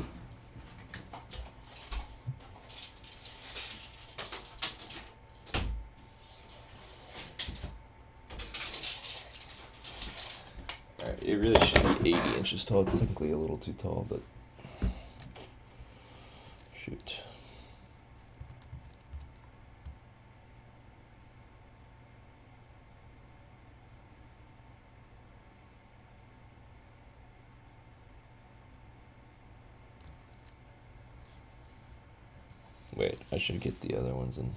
Alright, It really should be 80 inches tall. It's technically a little too tall, but shoot. Wait, I should get the other ones in.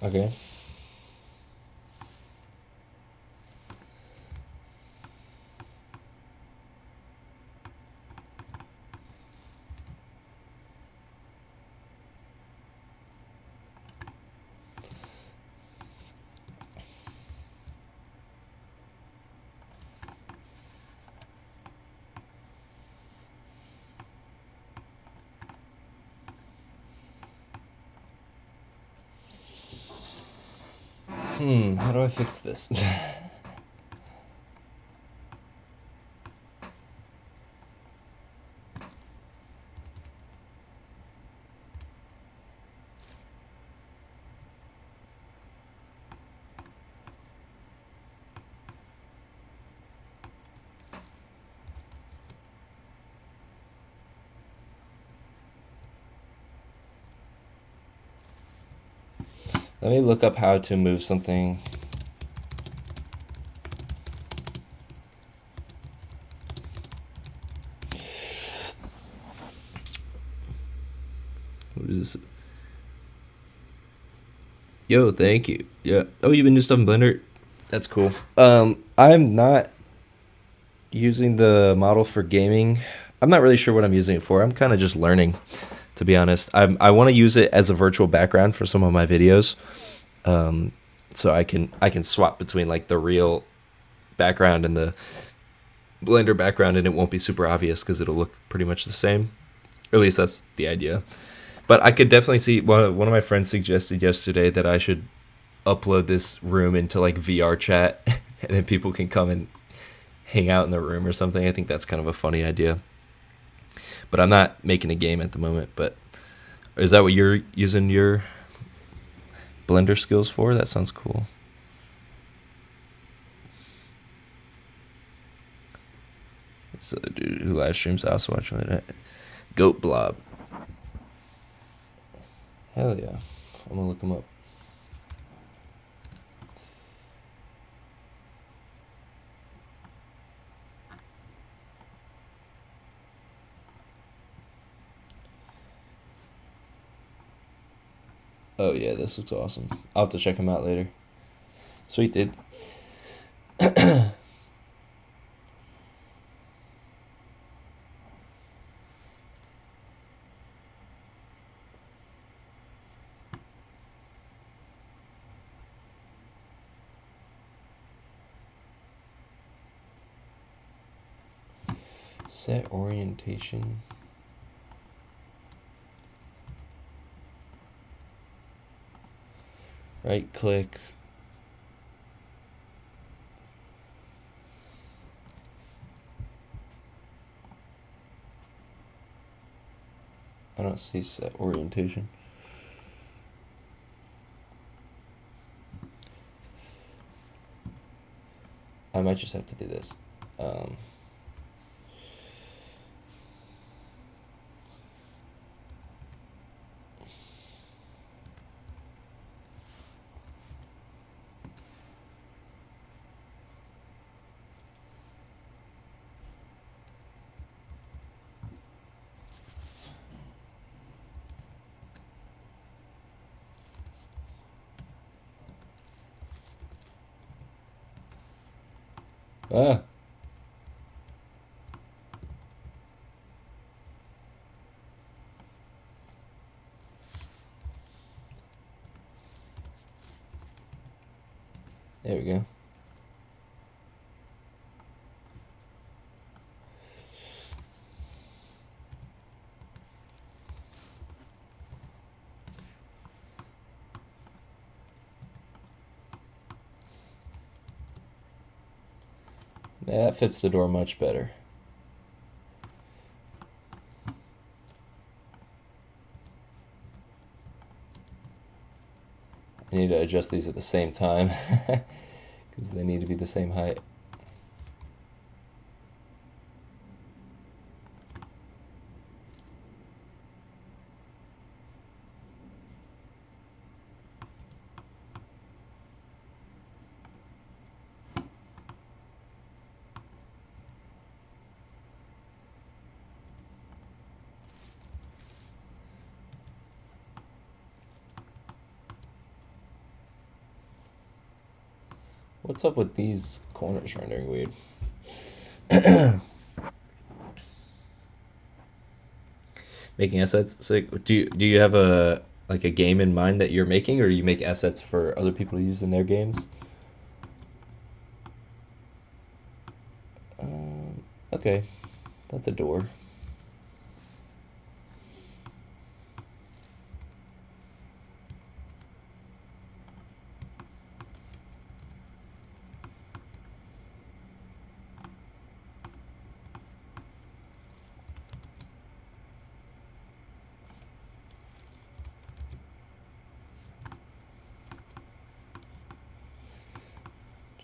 Okay. How do I fix this? Let me look up how to move something. What is this? Yo, thank you. Yeah. Oh, you've been doing stuff in Blender? That's cool. I'm not using the model for gaming. I'm not really sure what I'm using it for. I'm kind of just learning, to be honest. I want to use it as a virtual background for some of my videos, so I can swap between like the real background and the Blender background, and it won't be super obvious because it'll look pretty much the same. Or at least that's the idea. But I could definitely see one of my friends suggested yesterday that I should upload this room into like VR chat, and then people can come and hang out in the room or something. I think that's kind of a funny idea. But I'm not making a game at the moment. But is that what you're using your Blender skills for? That sounds cool. So the dude who live streams, I also watch it. Goat Blob. Hell yeah. I'm gonna look him up. Oh yeah, this looks awesome. I'll have to check him out later. Sweet, dude. Set orientation. Right click. I don't see set orientation. I might just have to do this. Ah. There we go. Yeah, that fits the door much better. I need to adjust these at the same time because they need to be the same height. What's up with these corners rendering weird? Making assets. So do you have a like a game in mind that you're making, or you make assets for other people to use in their games? Okay, that's a door.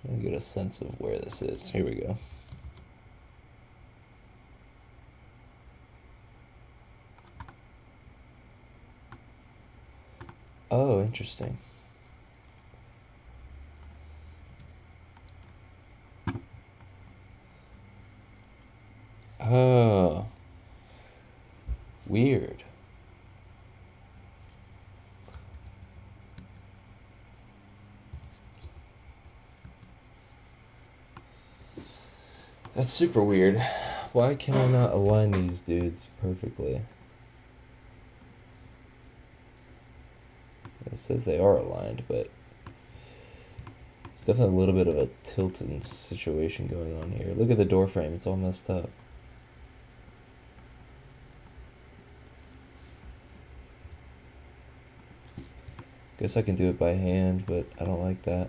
Trying to get a sense of where this is. Here we go. Oh, interesting. Oh, weird. That's super weird. Why can I not align these dudes perfectly? It says they are aligned, but there's definitely a little bit of a tilted situation going on here. Look at the door frame, it's all messed up. Guess I can do it by hand, but I don't like that.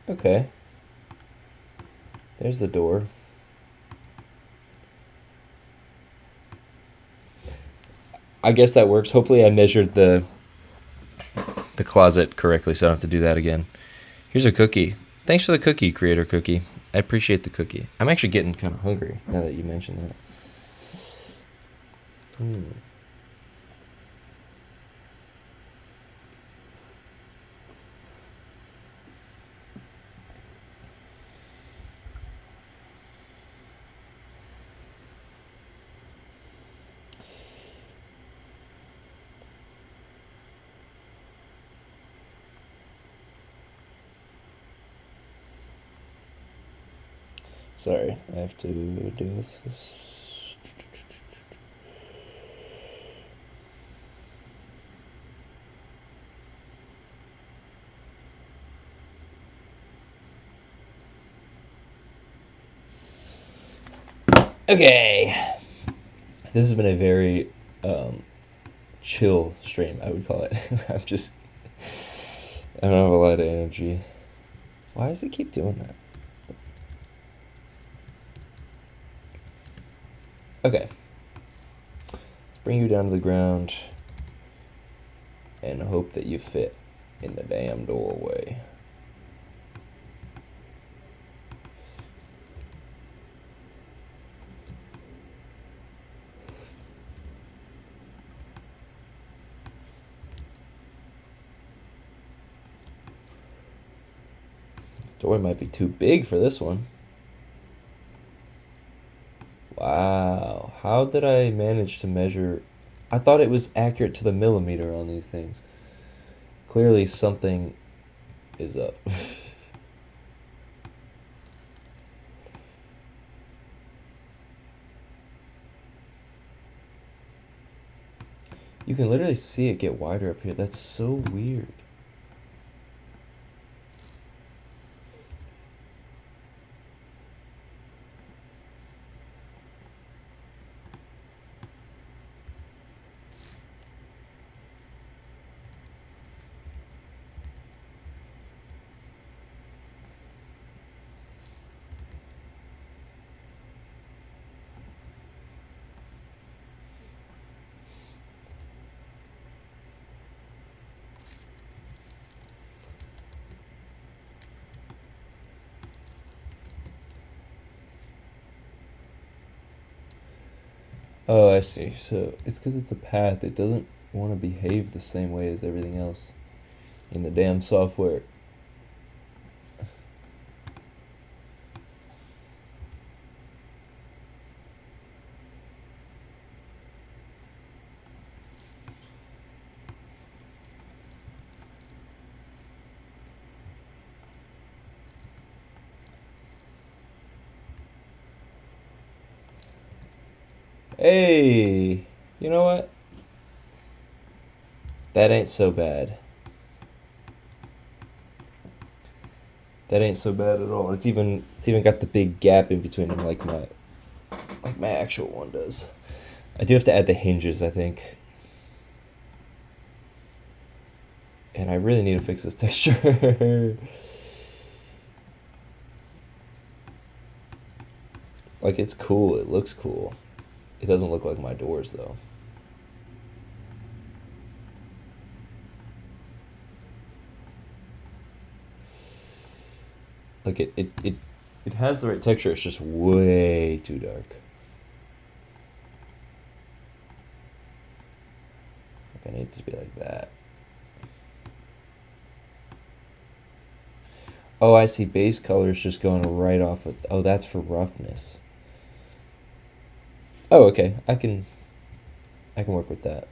Okay. There's the door. I guess that works. Hopefully I measured the closet correctly so I don't have to do that again. Here's a cookie. Thanks for the cookie, Creator Cookie. I appreciate the cookie. I'm actually getting kind of hungry now that you mentioned that. Sorry, I have to deal with this. Okay. This has been a very chill stream, I would call it. I don't have a lot of energy. Why does it keep doing that? Okay. Let's bring you down to the ground and hope that you fit in the damn doorway. Doorway might be too big for this one. Wow, How did I manage to measure? I thought it was accurate to the millimeter on these things. Clearly something is up. You can literally see it get wider up here. That's so weird. Oh, I see. So it's because it's a path. It doesn't want to behave the same way as everything else in the damn software. Hey, you know what? That ain't so bad. That ain't so bad at all. It's even got the big gap in between them like my actual one does. I do have to add the hinges, I think. And I really need to fix this texture. Like, it's cool. It looks cool. It doesn't look like my doors, though. Like, it has the right texture. It's just way too dark. Like, I need it to be like that. Oh, I see. Base color is just going right off of... Oh, that's for roughness. Oh, okay. I can work with that.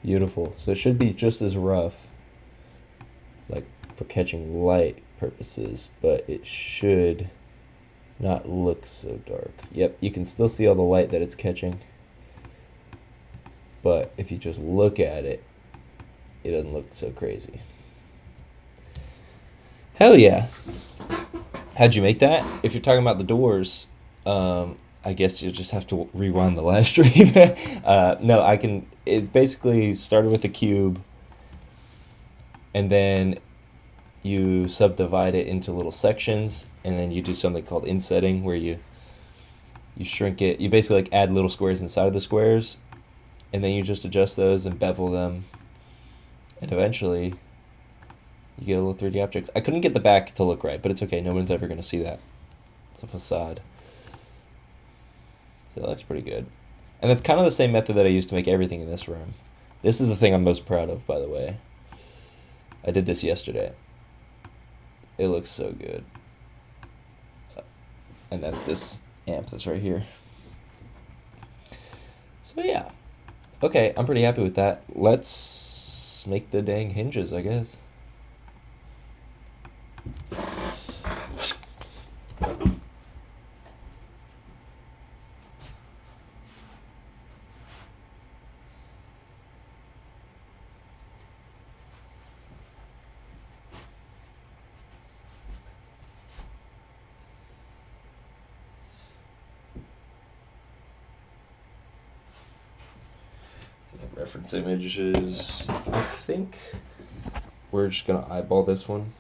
Beautiful. So it should be just as rough, like for catching light purposes, but it should not look so dark. Yep, you can still see all the light that it's catching, but if you just look at it, it doesn't look so crazy. Hell yeah. How'd you make that? If you're talking about the doors, I guess you just have to rewind the live stream. No, I can. It basically started with a cube, and then you subdivide it into little sections, and then you do something called insetting, where you shrink it. You basically like add little squares inside of the squares, and then you just adjust those and bevel them, and eventually you get a little 3D object. I couldn't get the back to look right, but it's okay. No one's ever going to see that. It's a facade. So that looks pretty good. And that's kind of the same method that I used to make everything in this room. This is the thing I'm most proud of, by the way. I did this yesterday. It looks so good. And that's this amp that's right here. So yeah. Okay, I'm pretty happy with that. Let's make the dang hinges, I guess. Reference images. I think we're just gonna eyeball this one.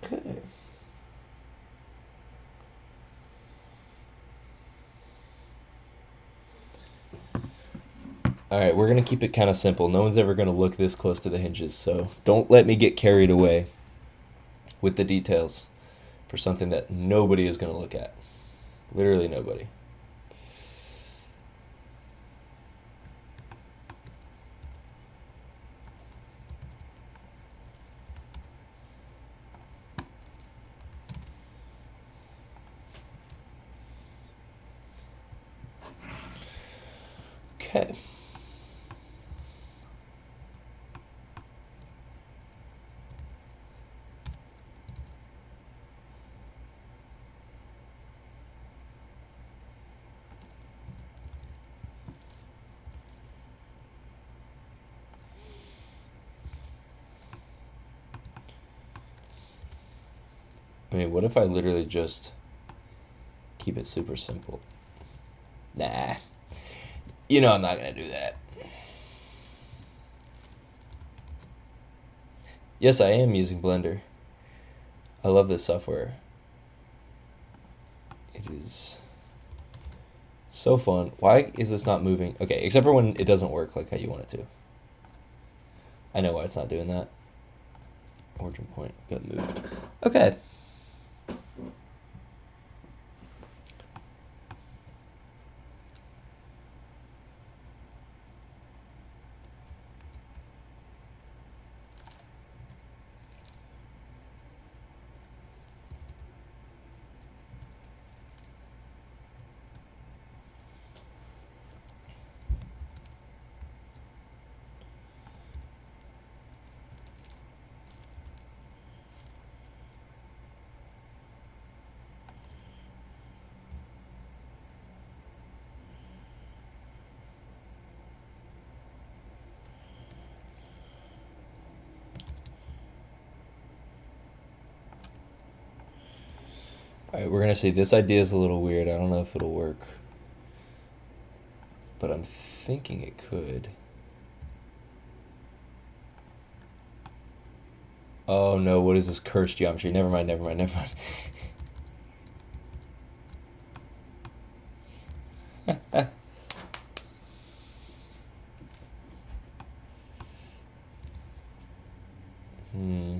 Okay. All right, we're going to keep it kind of simple. No one's ever going to look this close to the hinges, so don't let me get carried away with the details for something that nobody is going to look at. Literally nobody. Okay. I mean, what if I literally just keep it super simple? Nah. You know I'm not going to do that. Yes, I am using Blender. I love this software. It is so fun. Why is this not moving? Okay, except for when it doesn't work like how you want it to. I know why it's not doing that. Origin point got moved. Okay. All right, we're going to see. This idea is a little weird. I don't know if it'll work. But I'm thinking it could. Oh no, what is this cursed geometry? Never mind, never mind, never mind. Hmm.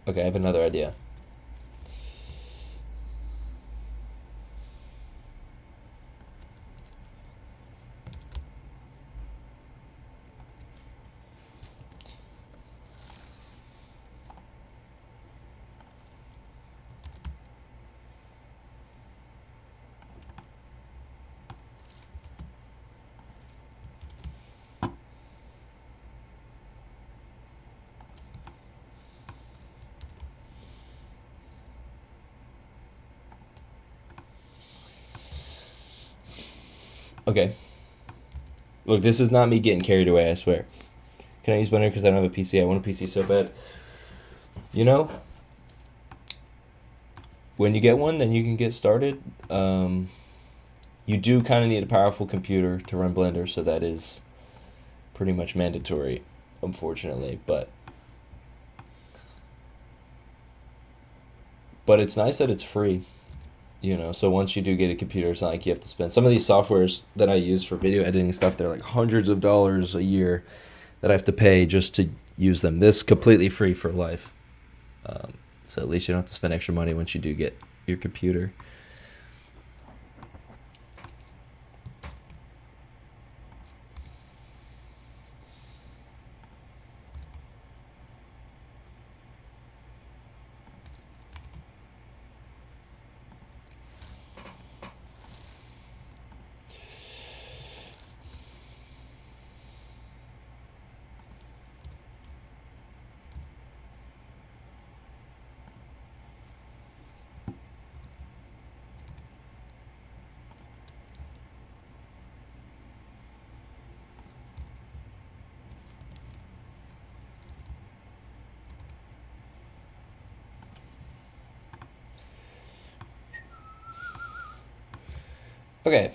Okay, I have another idea. Okay. Look, this is not me getting carried away, I swear. Can I use Blender because I don't have a PC? I want a PC so bad. You know, when you get one, then you can get started. You do kind of need a powerful computer to run Blender, so that is pretty much mandatory, unfortunately. But it's nice that it's free. You know, so once you do get a computer, it's not like you have to spend. Some of these softwares that I use for video editing stuff, they're like hundreds of dollars a year that I have to pay just to use them. This completely free for life. So at least you don't have to spend extra money once you do get your computer. Okay.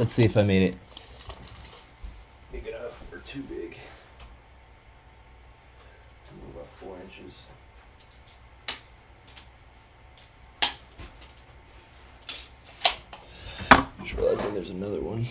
Let's see if I made it big enough or too big. About 4 inches. Just realizing there's another one.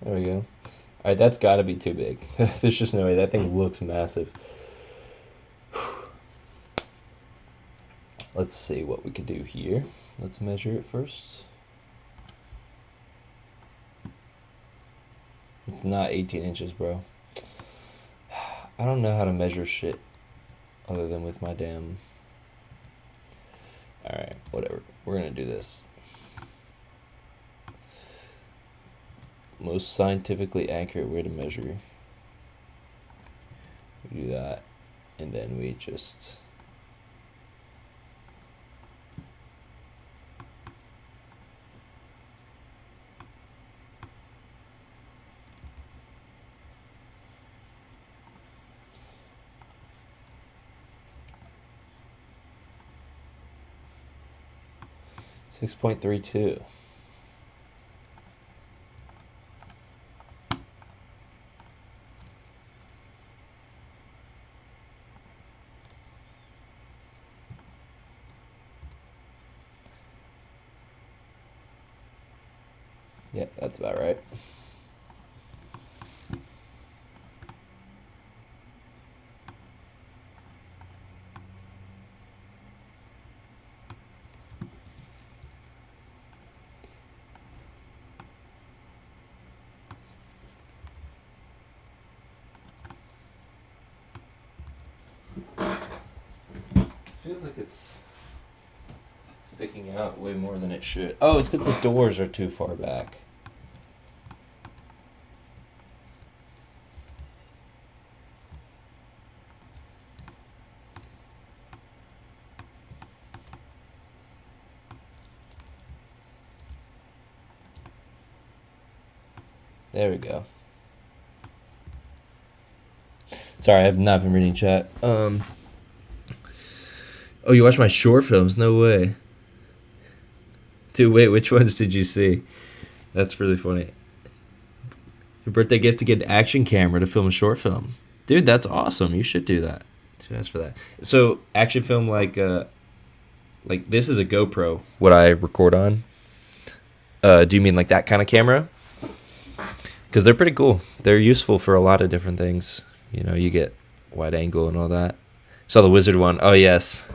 There we go. All right, that's got to be too big. There's just no way. That thing looks massive. Let's see what we can do here. Let's measure it first. It's not 18 inches, bro. I don't know how to measure shit other than with my damn... Alright, whatever. We're gonna do this. Most scientifically accurate way to measure. We do that, and then we just... .32. Yep, that's about right. Feels like it's sticking out way more than it should. Oh, it's because the doors are too far back. There we go. Sorry, I have not been reading chat. Oh, you watched my short films? No way. Dude, wait, which ones did you see? That's really funny. Your birthday gift to get an action camera to film a short film. Dude, that's awesome. You should do that. You should ask for that. So, action film like this is a GoPro, what I record on. Do you mean like that kind of camera? Because they're pretty cool. They're useful for a lot of different things. You know, you get wide angle and all that. Saw the wizard one. Oh, yes.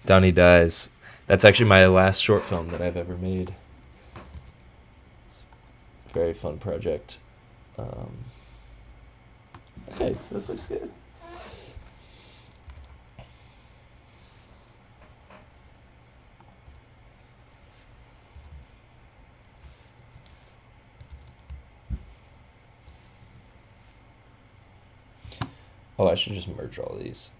Donnie Dies. That's actually my last short film that I've ever made. It's a very fun project. Okay, this looks good. Oh, I should just merge all these.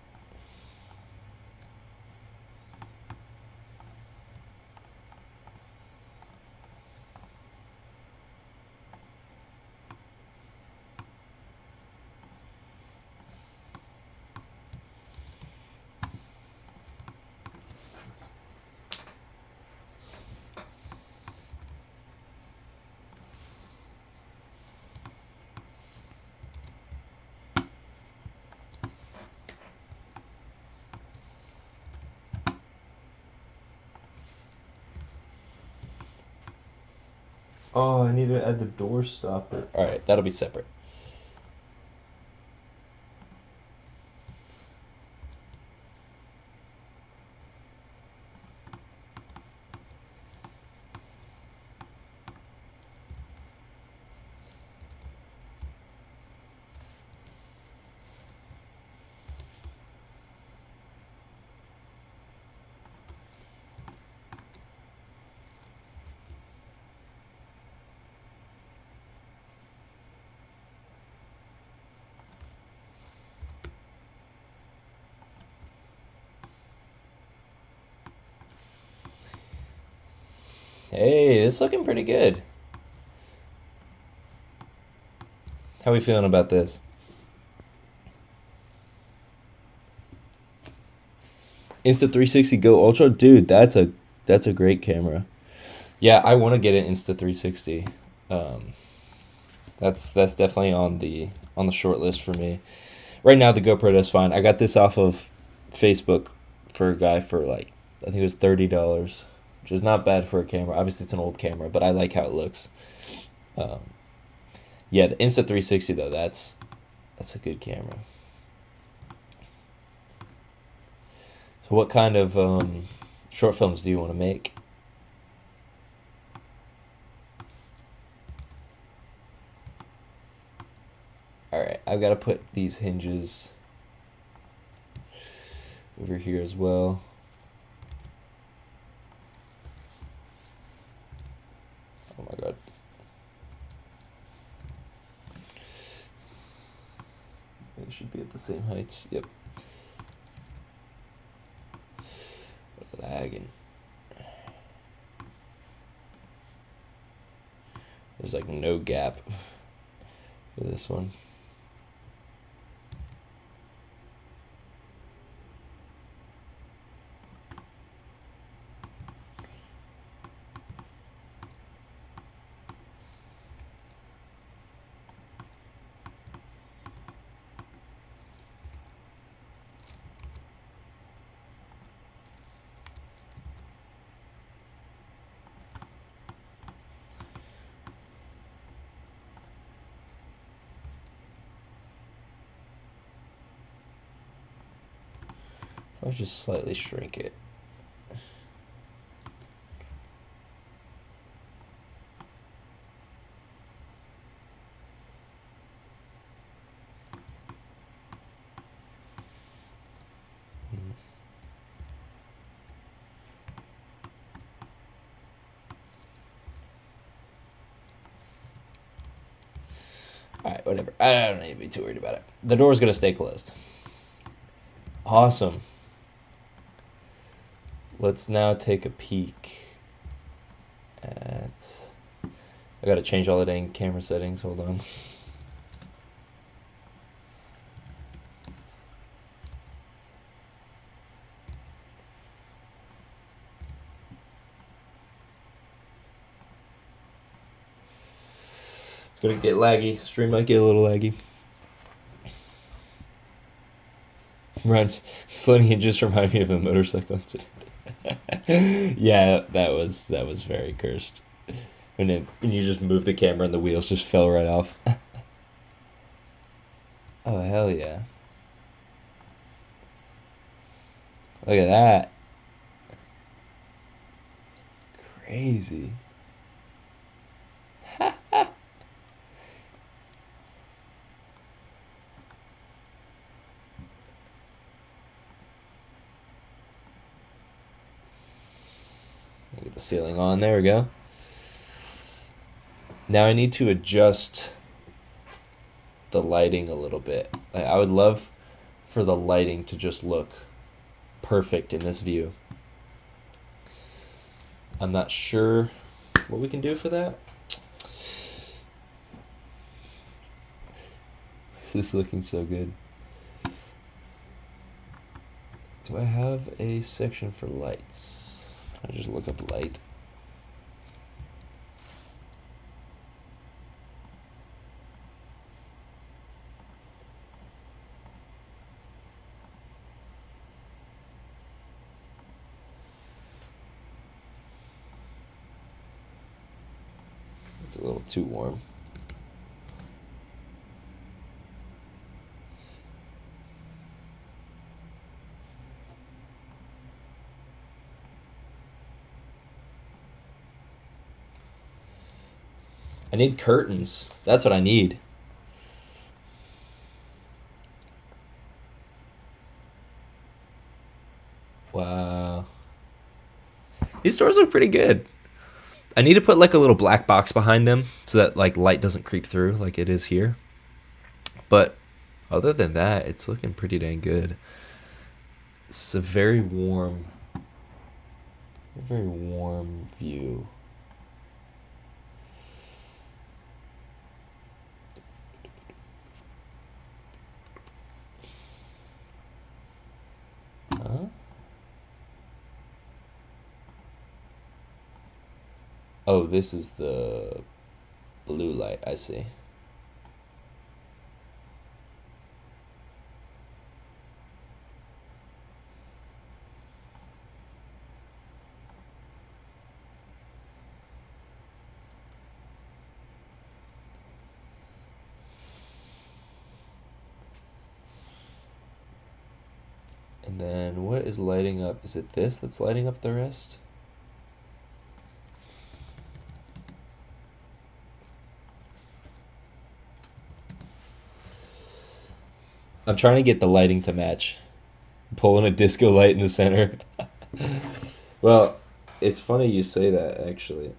Oh, I need to add the door stopper. All right, that'll be separate. Hey, it's looking pretty good. How we feeling about this? Insta360 Go Ultra, dude, that's a great camera. Yeah, I want to get an Insta360. Um, that's definitely on the short list for me. Right now, the GoPro does fine. I got this off of Facebook for a guy for like I think it was $30, which is not bad for a camera. Obviously, it's an old camera, but I like how it looks. Um, yeah, the Insta360 though, that's a good camera. So, what kind of short films do you want to make? All right, I've got to put these hinges over here as well. Oh my god. They should be at the same heights. Yep. Lagging. There's like no gap for this one. I'll just slightly shrink it. Alright, whatever. I don't need to be too worried about it. The door's going to stay closed. Awesome. Let's now take a peek at... I got to change all the dang camera settings. Hold on. It's going to get laggy. Stream might get a little laggy. Runs. Floating just remind me of a motorcycle incident. Yeah, that was very cursed. And you just moved the camera and the wheels just fell right off. Oh, hell yeah. Look at that. Crazy. Get the ceiling on. There we go. Now I need to adjust the lighting a little bit. I would love for the lighting to just look perfect in this view. I'm not sure what we can do for that. This is looking so good. Do I have a section for lights? I just look up light. a little too warm. I need curtains. That's what I need. Wow. These doors look pretty good. I need to put like a little black box behind them so that like light doesn't creep through like it is here. But other than that, it's looking pretty dang good. It's a very warm view. Huh? Oh, this is the blue light, I see. And then what is lighting up? Is it this that's lighting up the rest? I'm trying to get the lighting to match. Pulling a disco light in the center. Well, it's funny you say that, actually.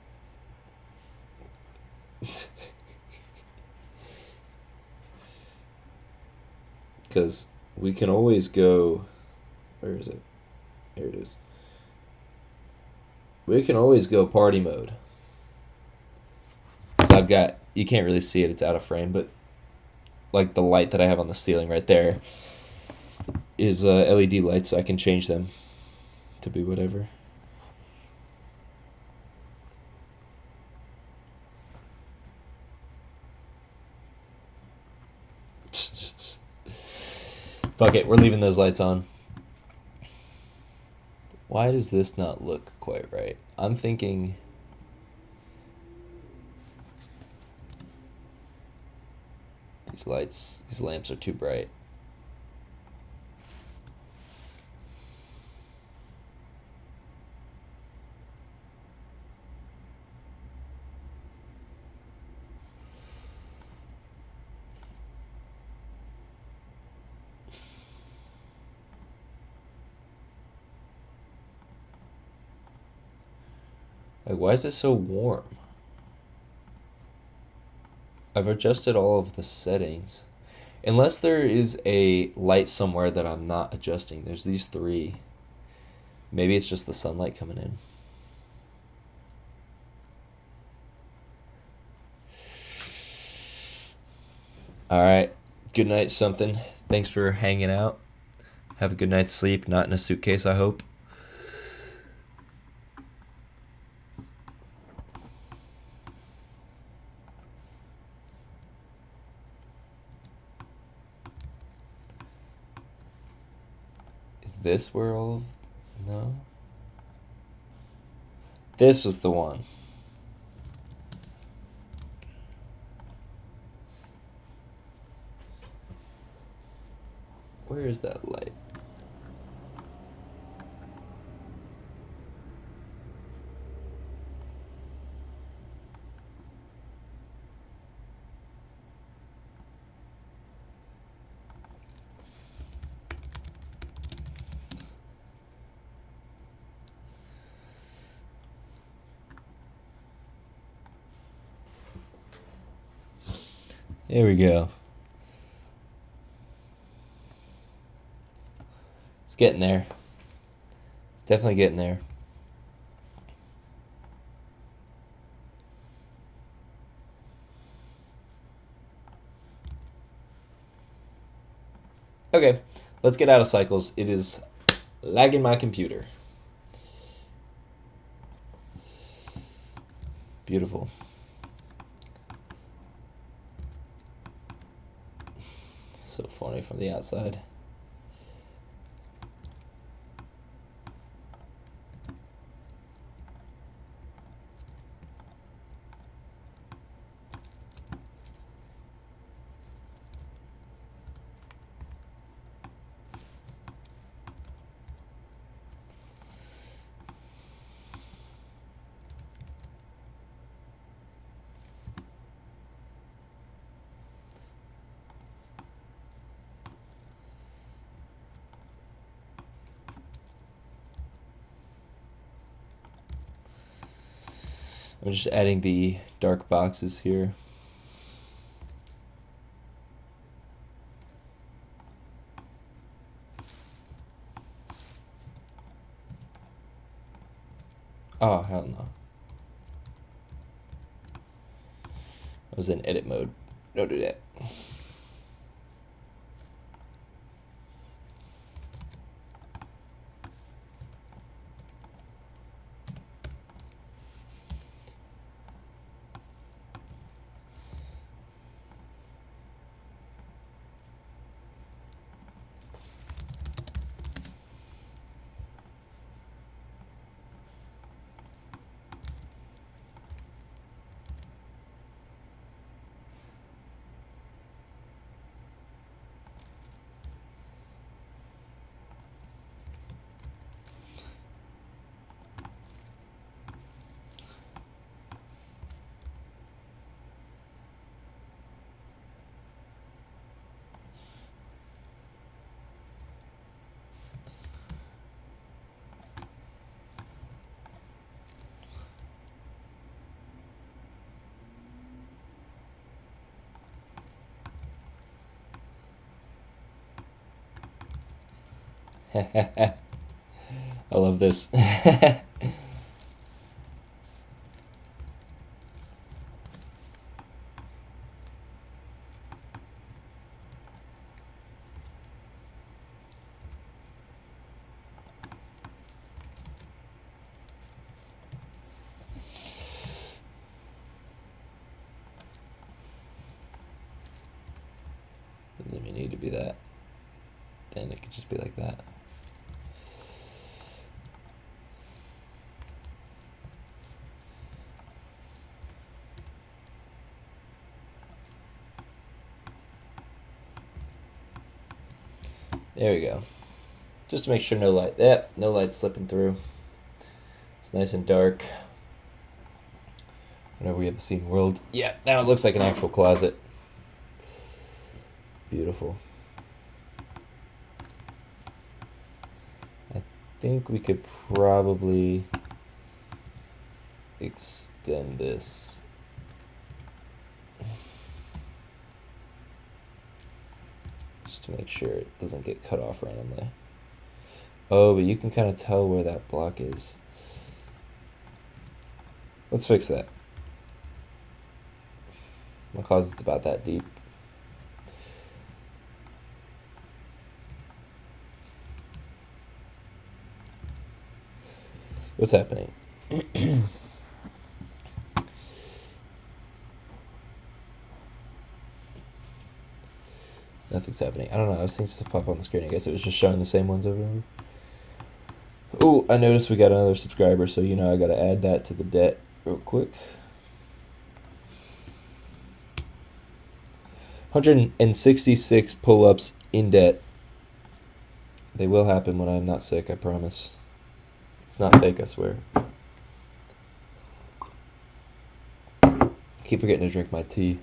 Because we can always go... Where is it? Here it is. We can always go party mode. So I've got... You can't really see it, it's out of frame, but... Like the light that I have on the ceiling right there is LED lights, so I can change them to be whatever. Fuck it, we're leaving those lights on. Why does this not look quite right? I'm thinking... These lamps are too bright. Like, why is it so warm? I've adjusted all of the settings. Unless there is a light somewhere that I'm not adjusting. There's these three. Maybe it's just the sunlight coming in. Alright. Good night, something. Thanks for hanging out. Have a good night's sleep. Not in a suitcase, I hope. Is this where all of... No? This was the one. Where is that light? There we go. It's getting there. It's definitely getting there. Okay, let's get out of cycles. It is lagging my computer. Beautiful. So funny from the outside. I'm just adding the dark boxes here. Oh, hell no. I was in edit mode. Don't do that. I love this. Doesn't even need to be that. Then it could just be like that. There we go. Just to make sure no light. Yep, no light slipping through. It's nice and dark. Whenever we have the scene world. Yeah, now it looks like an actual closet. Beautiful. I think we could probably extend this. Just to make sure it doesn't get cut off randomly. Oh, but you can kind of tell where that block is. Let's fix that. My closet's about that deep. What's happening? Nothing's happening. I don't know. I was seeing stuff pop on the screen. I guess it was just showing the same ones over and over. Oh, I noticed we got another subscriber, so you know I got to add that to the debt real quick. 166 pull-ups in debt. They will happen when I'm not sick, I promise. It's not fake, I swear. Keep forgetting to drink my tea.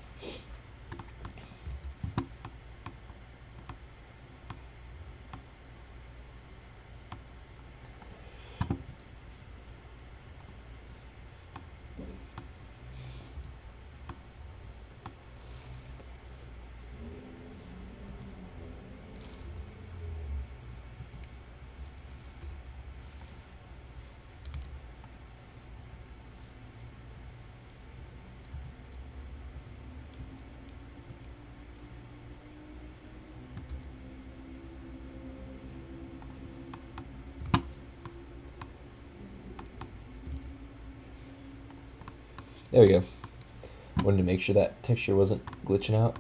There we go. Wanted to make sure that texture wasn't glitching out.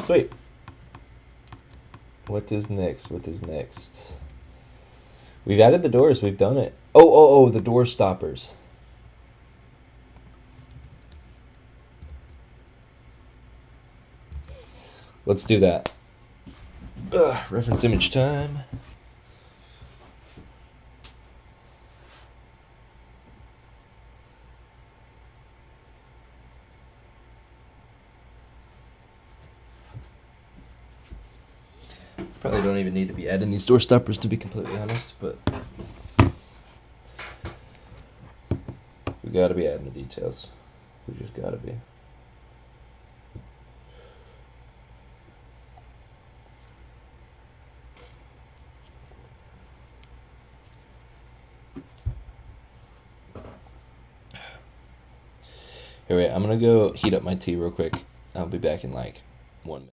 Sweet. What is next? What is next? We've added the doors. We've done it. Oh, the door stoppers. Let's do that. Reference image time. Probably don't even need to be adding these door stoppers, to be completely honest, but We gotta be adding the details. We just gotta be. Here, wait, I'm gonna go heat up my tea real quick. I'll be back in like 1 minute.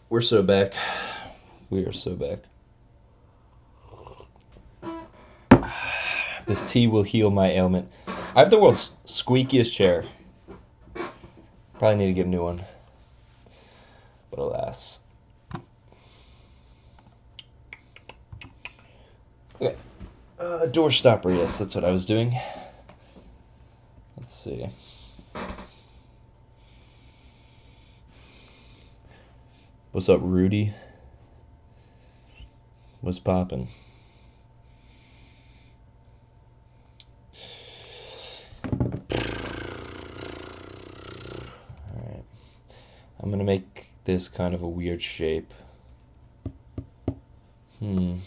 We're so back. We are so back. This tea will heal my ailment. I have the world's squeakiest chair. Probably need to get a new one. But alas. Okay. Door stopper, yes, that's what I was doing. Let's see. What's up, Rudy? What's poppin'? Alright. I'm gonna make this kind of a weird shape. I'm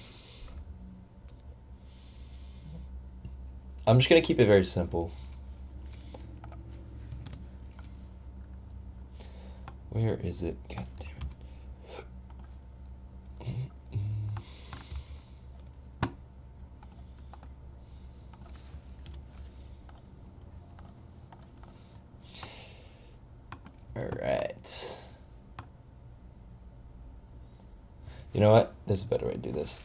just gonna keep it very simple. Where is it? God damn it. Alright. You know what? There's a better way to do this.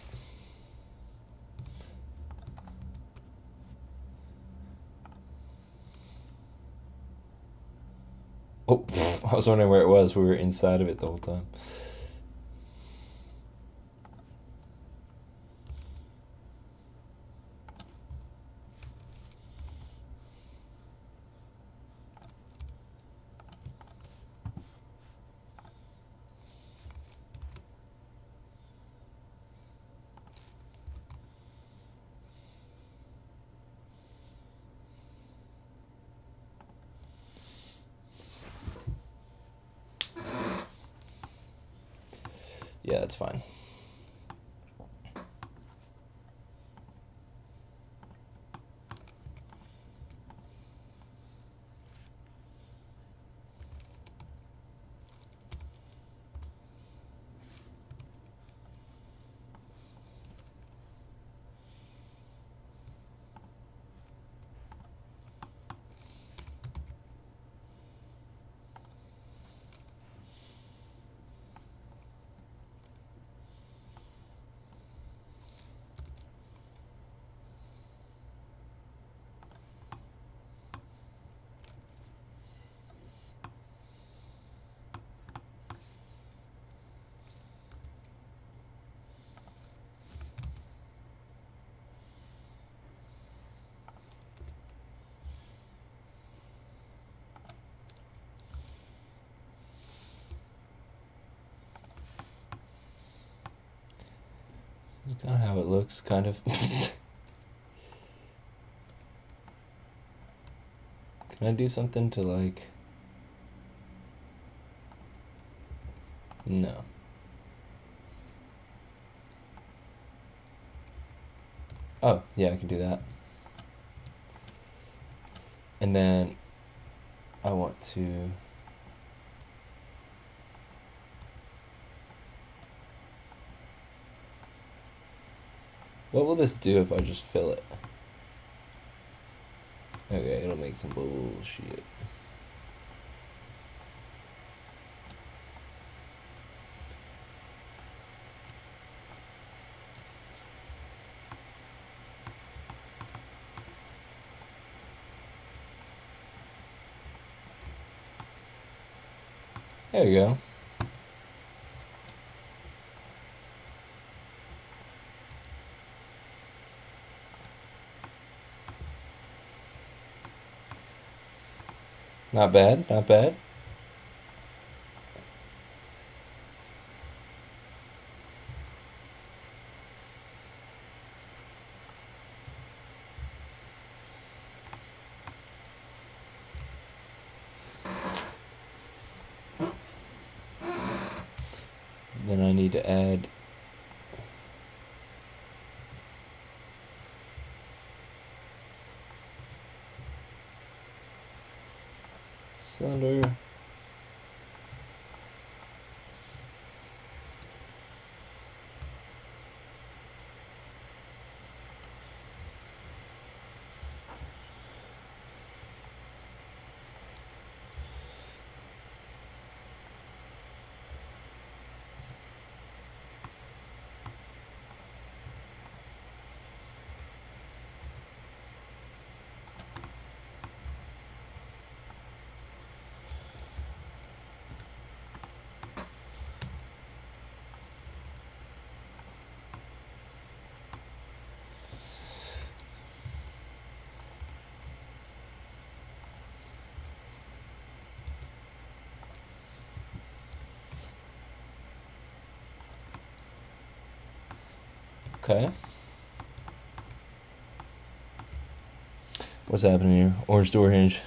Oh, I was wondering where it was. We were inside of it the whole time. Yeah, that's fine. That's kind of how it looks, kind of. Can I do something to like... No. Oh, yeah, I can do that. And then I want to... What will this do if I just fill it? Okay, it'll make some bullshit. There you go. Not bad, not bad. Then I need to add cylinder. Okay. What's happening here? Orange door hinge.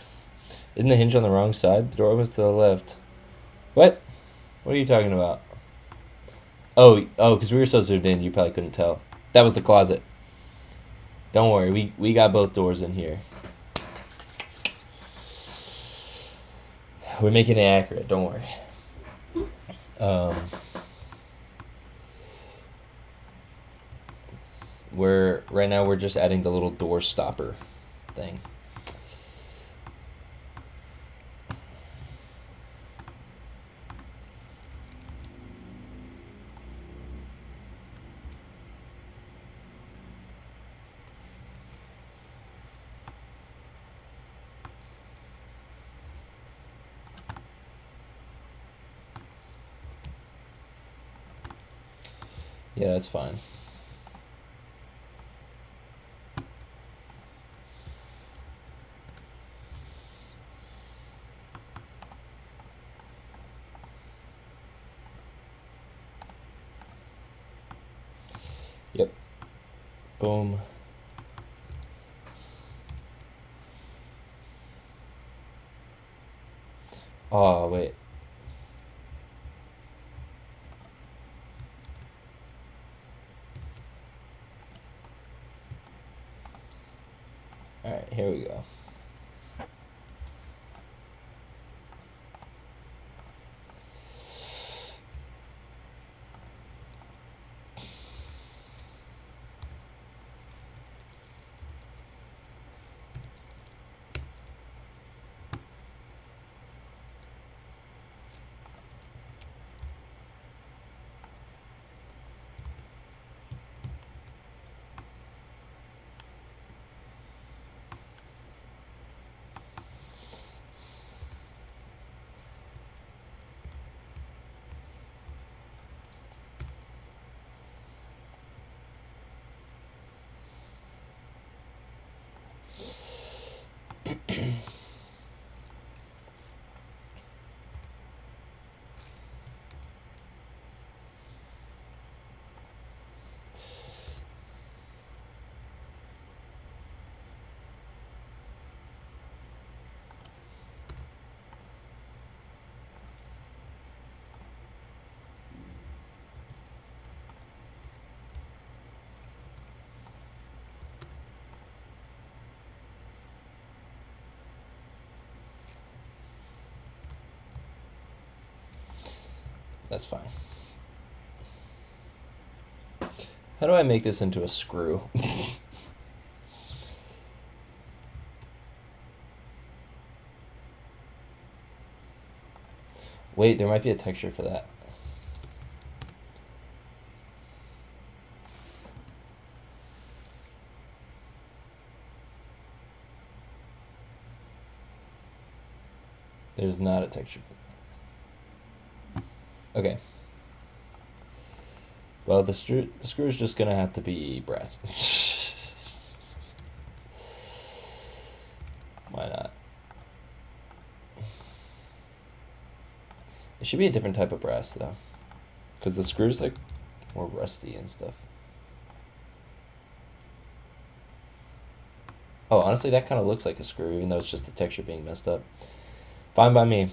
Isn't the hinge on the wrong side? The door opens to the left. What? What are you talking about? Oh, because we were so zoomed in, you probably couldn't tell. That was the closet. Don't worry, we got both doors in here. We're making it accurate, don't worry. Right now we're just adding the little door stopper thing. Yeah, that's fine. Yep. Boom. Oh, wait. Alright, here we go. That's fine. How do I make this into a screw? Wait, there might be a texture for that. There's not a texture for that. Okay. Well, the screw is just gonna have to be brass. Why not? It should be a different type of brass though, because the screw's like more rusty and stuff. Oh, honestly, that kind of looks like a screw, even though it's just the texture being messed up. Fine by me.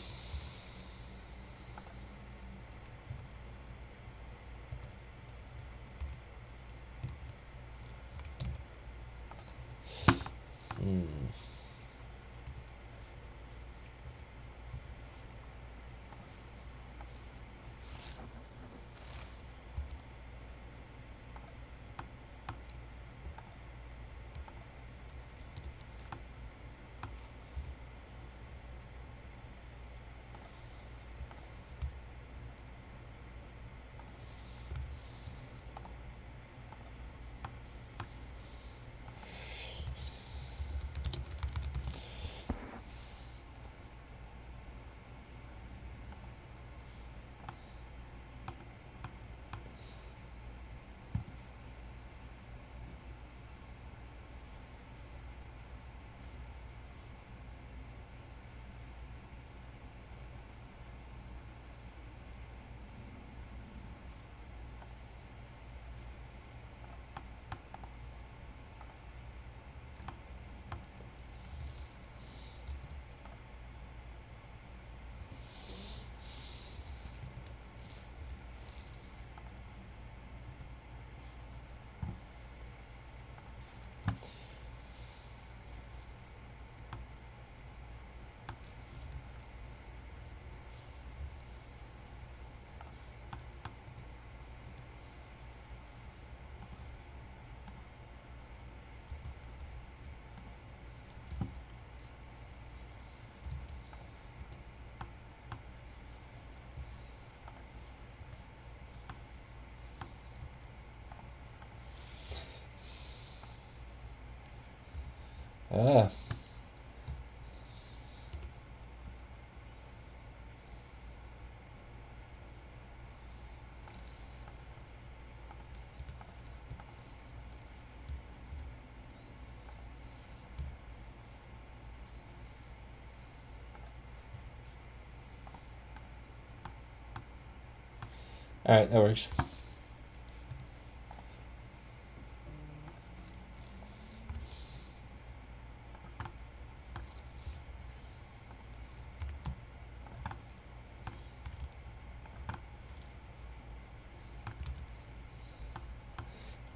Ah. All right, that works.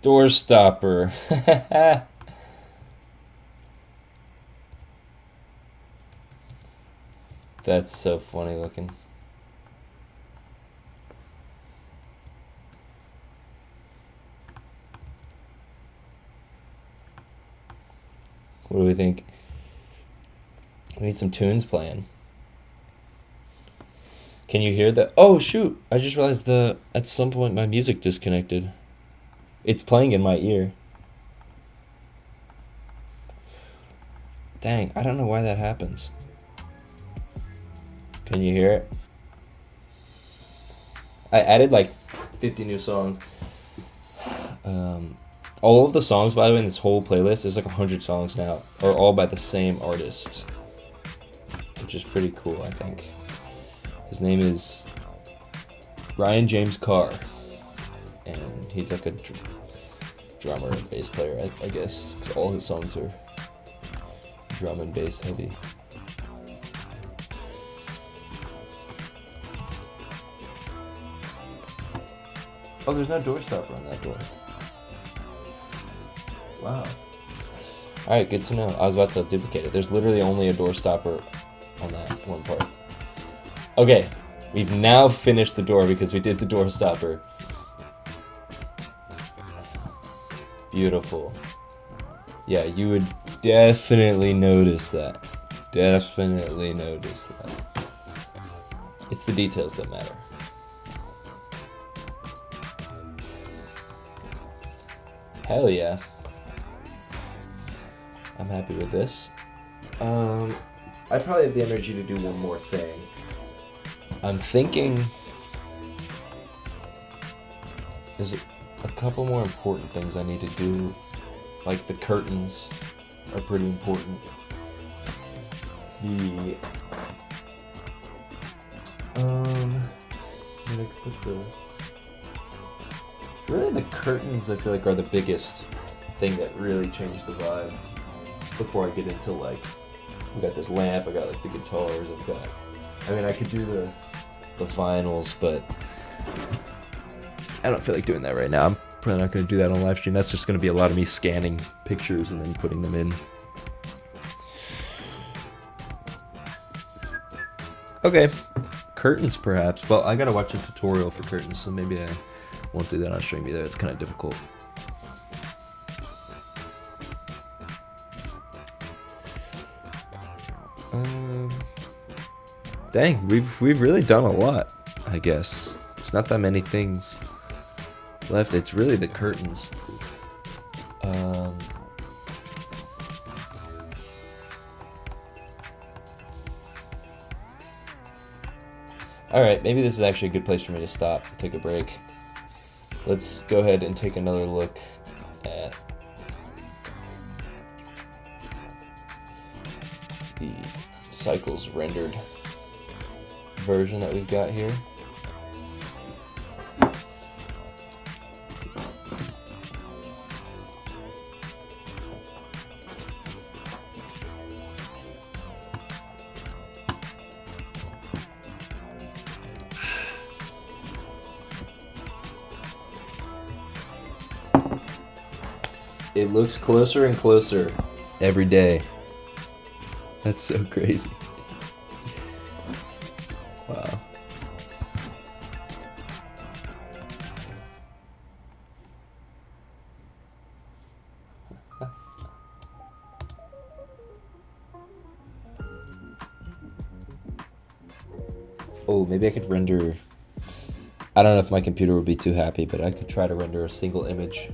Door stopper. That's so funny looking. What do we think? We need some tunes playing. Can you hear that? Oh shoot! I just realized at some point my music disconnected. It's playing in my ear. Dang, I don't know why that happens. Can you hear it? I added like 50 new songs. All of the songs, by the way, in this whole playlist, there's like 100 songs now, are all by the same artist, which is pretty cool, I think. His name is Ryan James Carr, and he's like a drummer and bass player, I guess. All his songs are drum and bass heavy. Oh, there's no door stopper on that door. Wow. Alright, good to know. I was about to duplicate it. There's literally only a door stopper on that one part. Okay, we've now finished the door because we did the door stopper. Beautiful. Yeah, you would definitely notice that. Definitely notice that. It's the details that matter. Hell yeah. I'm happy with this. I probably have the energy to do one more thing. I'm thinking there's a couple more important things I need to do. Like the curtains are pretty important. Really the curtains I feel like are the biggest thing that really changed the vibe. Before I get into like, we got this lamp, I got like the guitars, I could do the vinyls, but I don't feel like doing that right now. I'm probably not going to do that on live stream. That's just going to be a lot of me scanning pictures and then putting them in. Okay, curtains perhaps. Well, I got to watch a tutorial for curtains, so maybe I won't do that on stream either. It's kind of difficult. Dang, we've really done a lot, I guess. There's not that many things left. It's really the curtains. Alright, maybe this is actually a good place for me to stop, take a break. Let's go ahead and take another look at the cycles rendered version that we've got here. It looks closer and closer every day. That's so crazy. Wow. Oh, maybe I could render... I don't know if my computer would be too happy, but I could try to render a single image.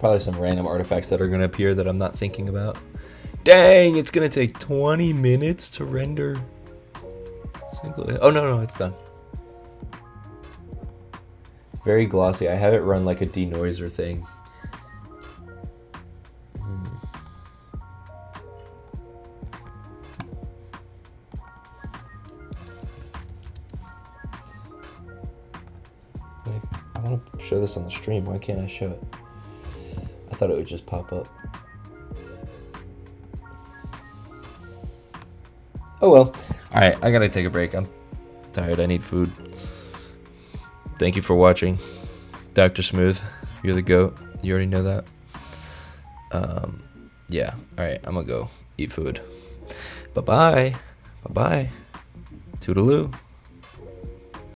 Probably some random artifacts that are gonna appear that I'm not thinking about. Dang, it's gonna take 20 minutes to render. Oh no, it's done. Very glossy. I have it run like a denoiser thing. I want to show this on the stream. Why can't I show it? I thought it would just pop up. Oh well. Alright, I gotta take a break. I'm tired. I need food. Thank you for watching. Dr. Smooth, you're the GOAT. You already know that. Yeah. Alright, I'm gonna go eat food. Bye-bye. Bye-bye. Toodaloo.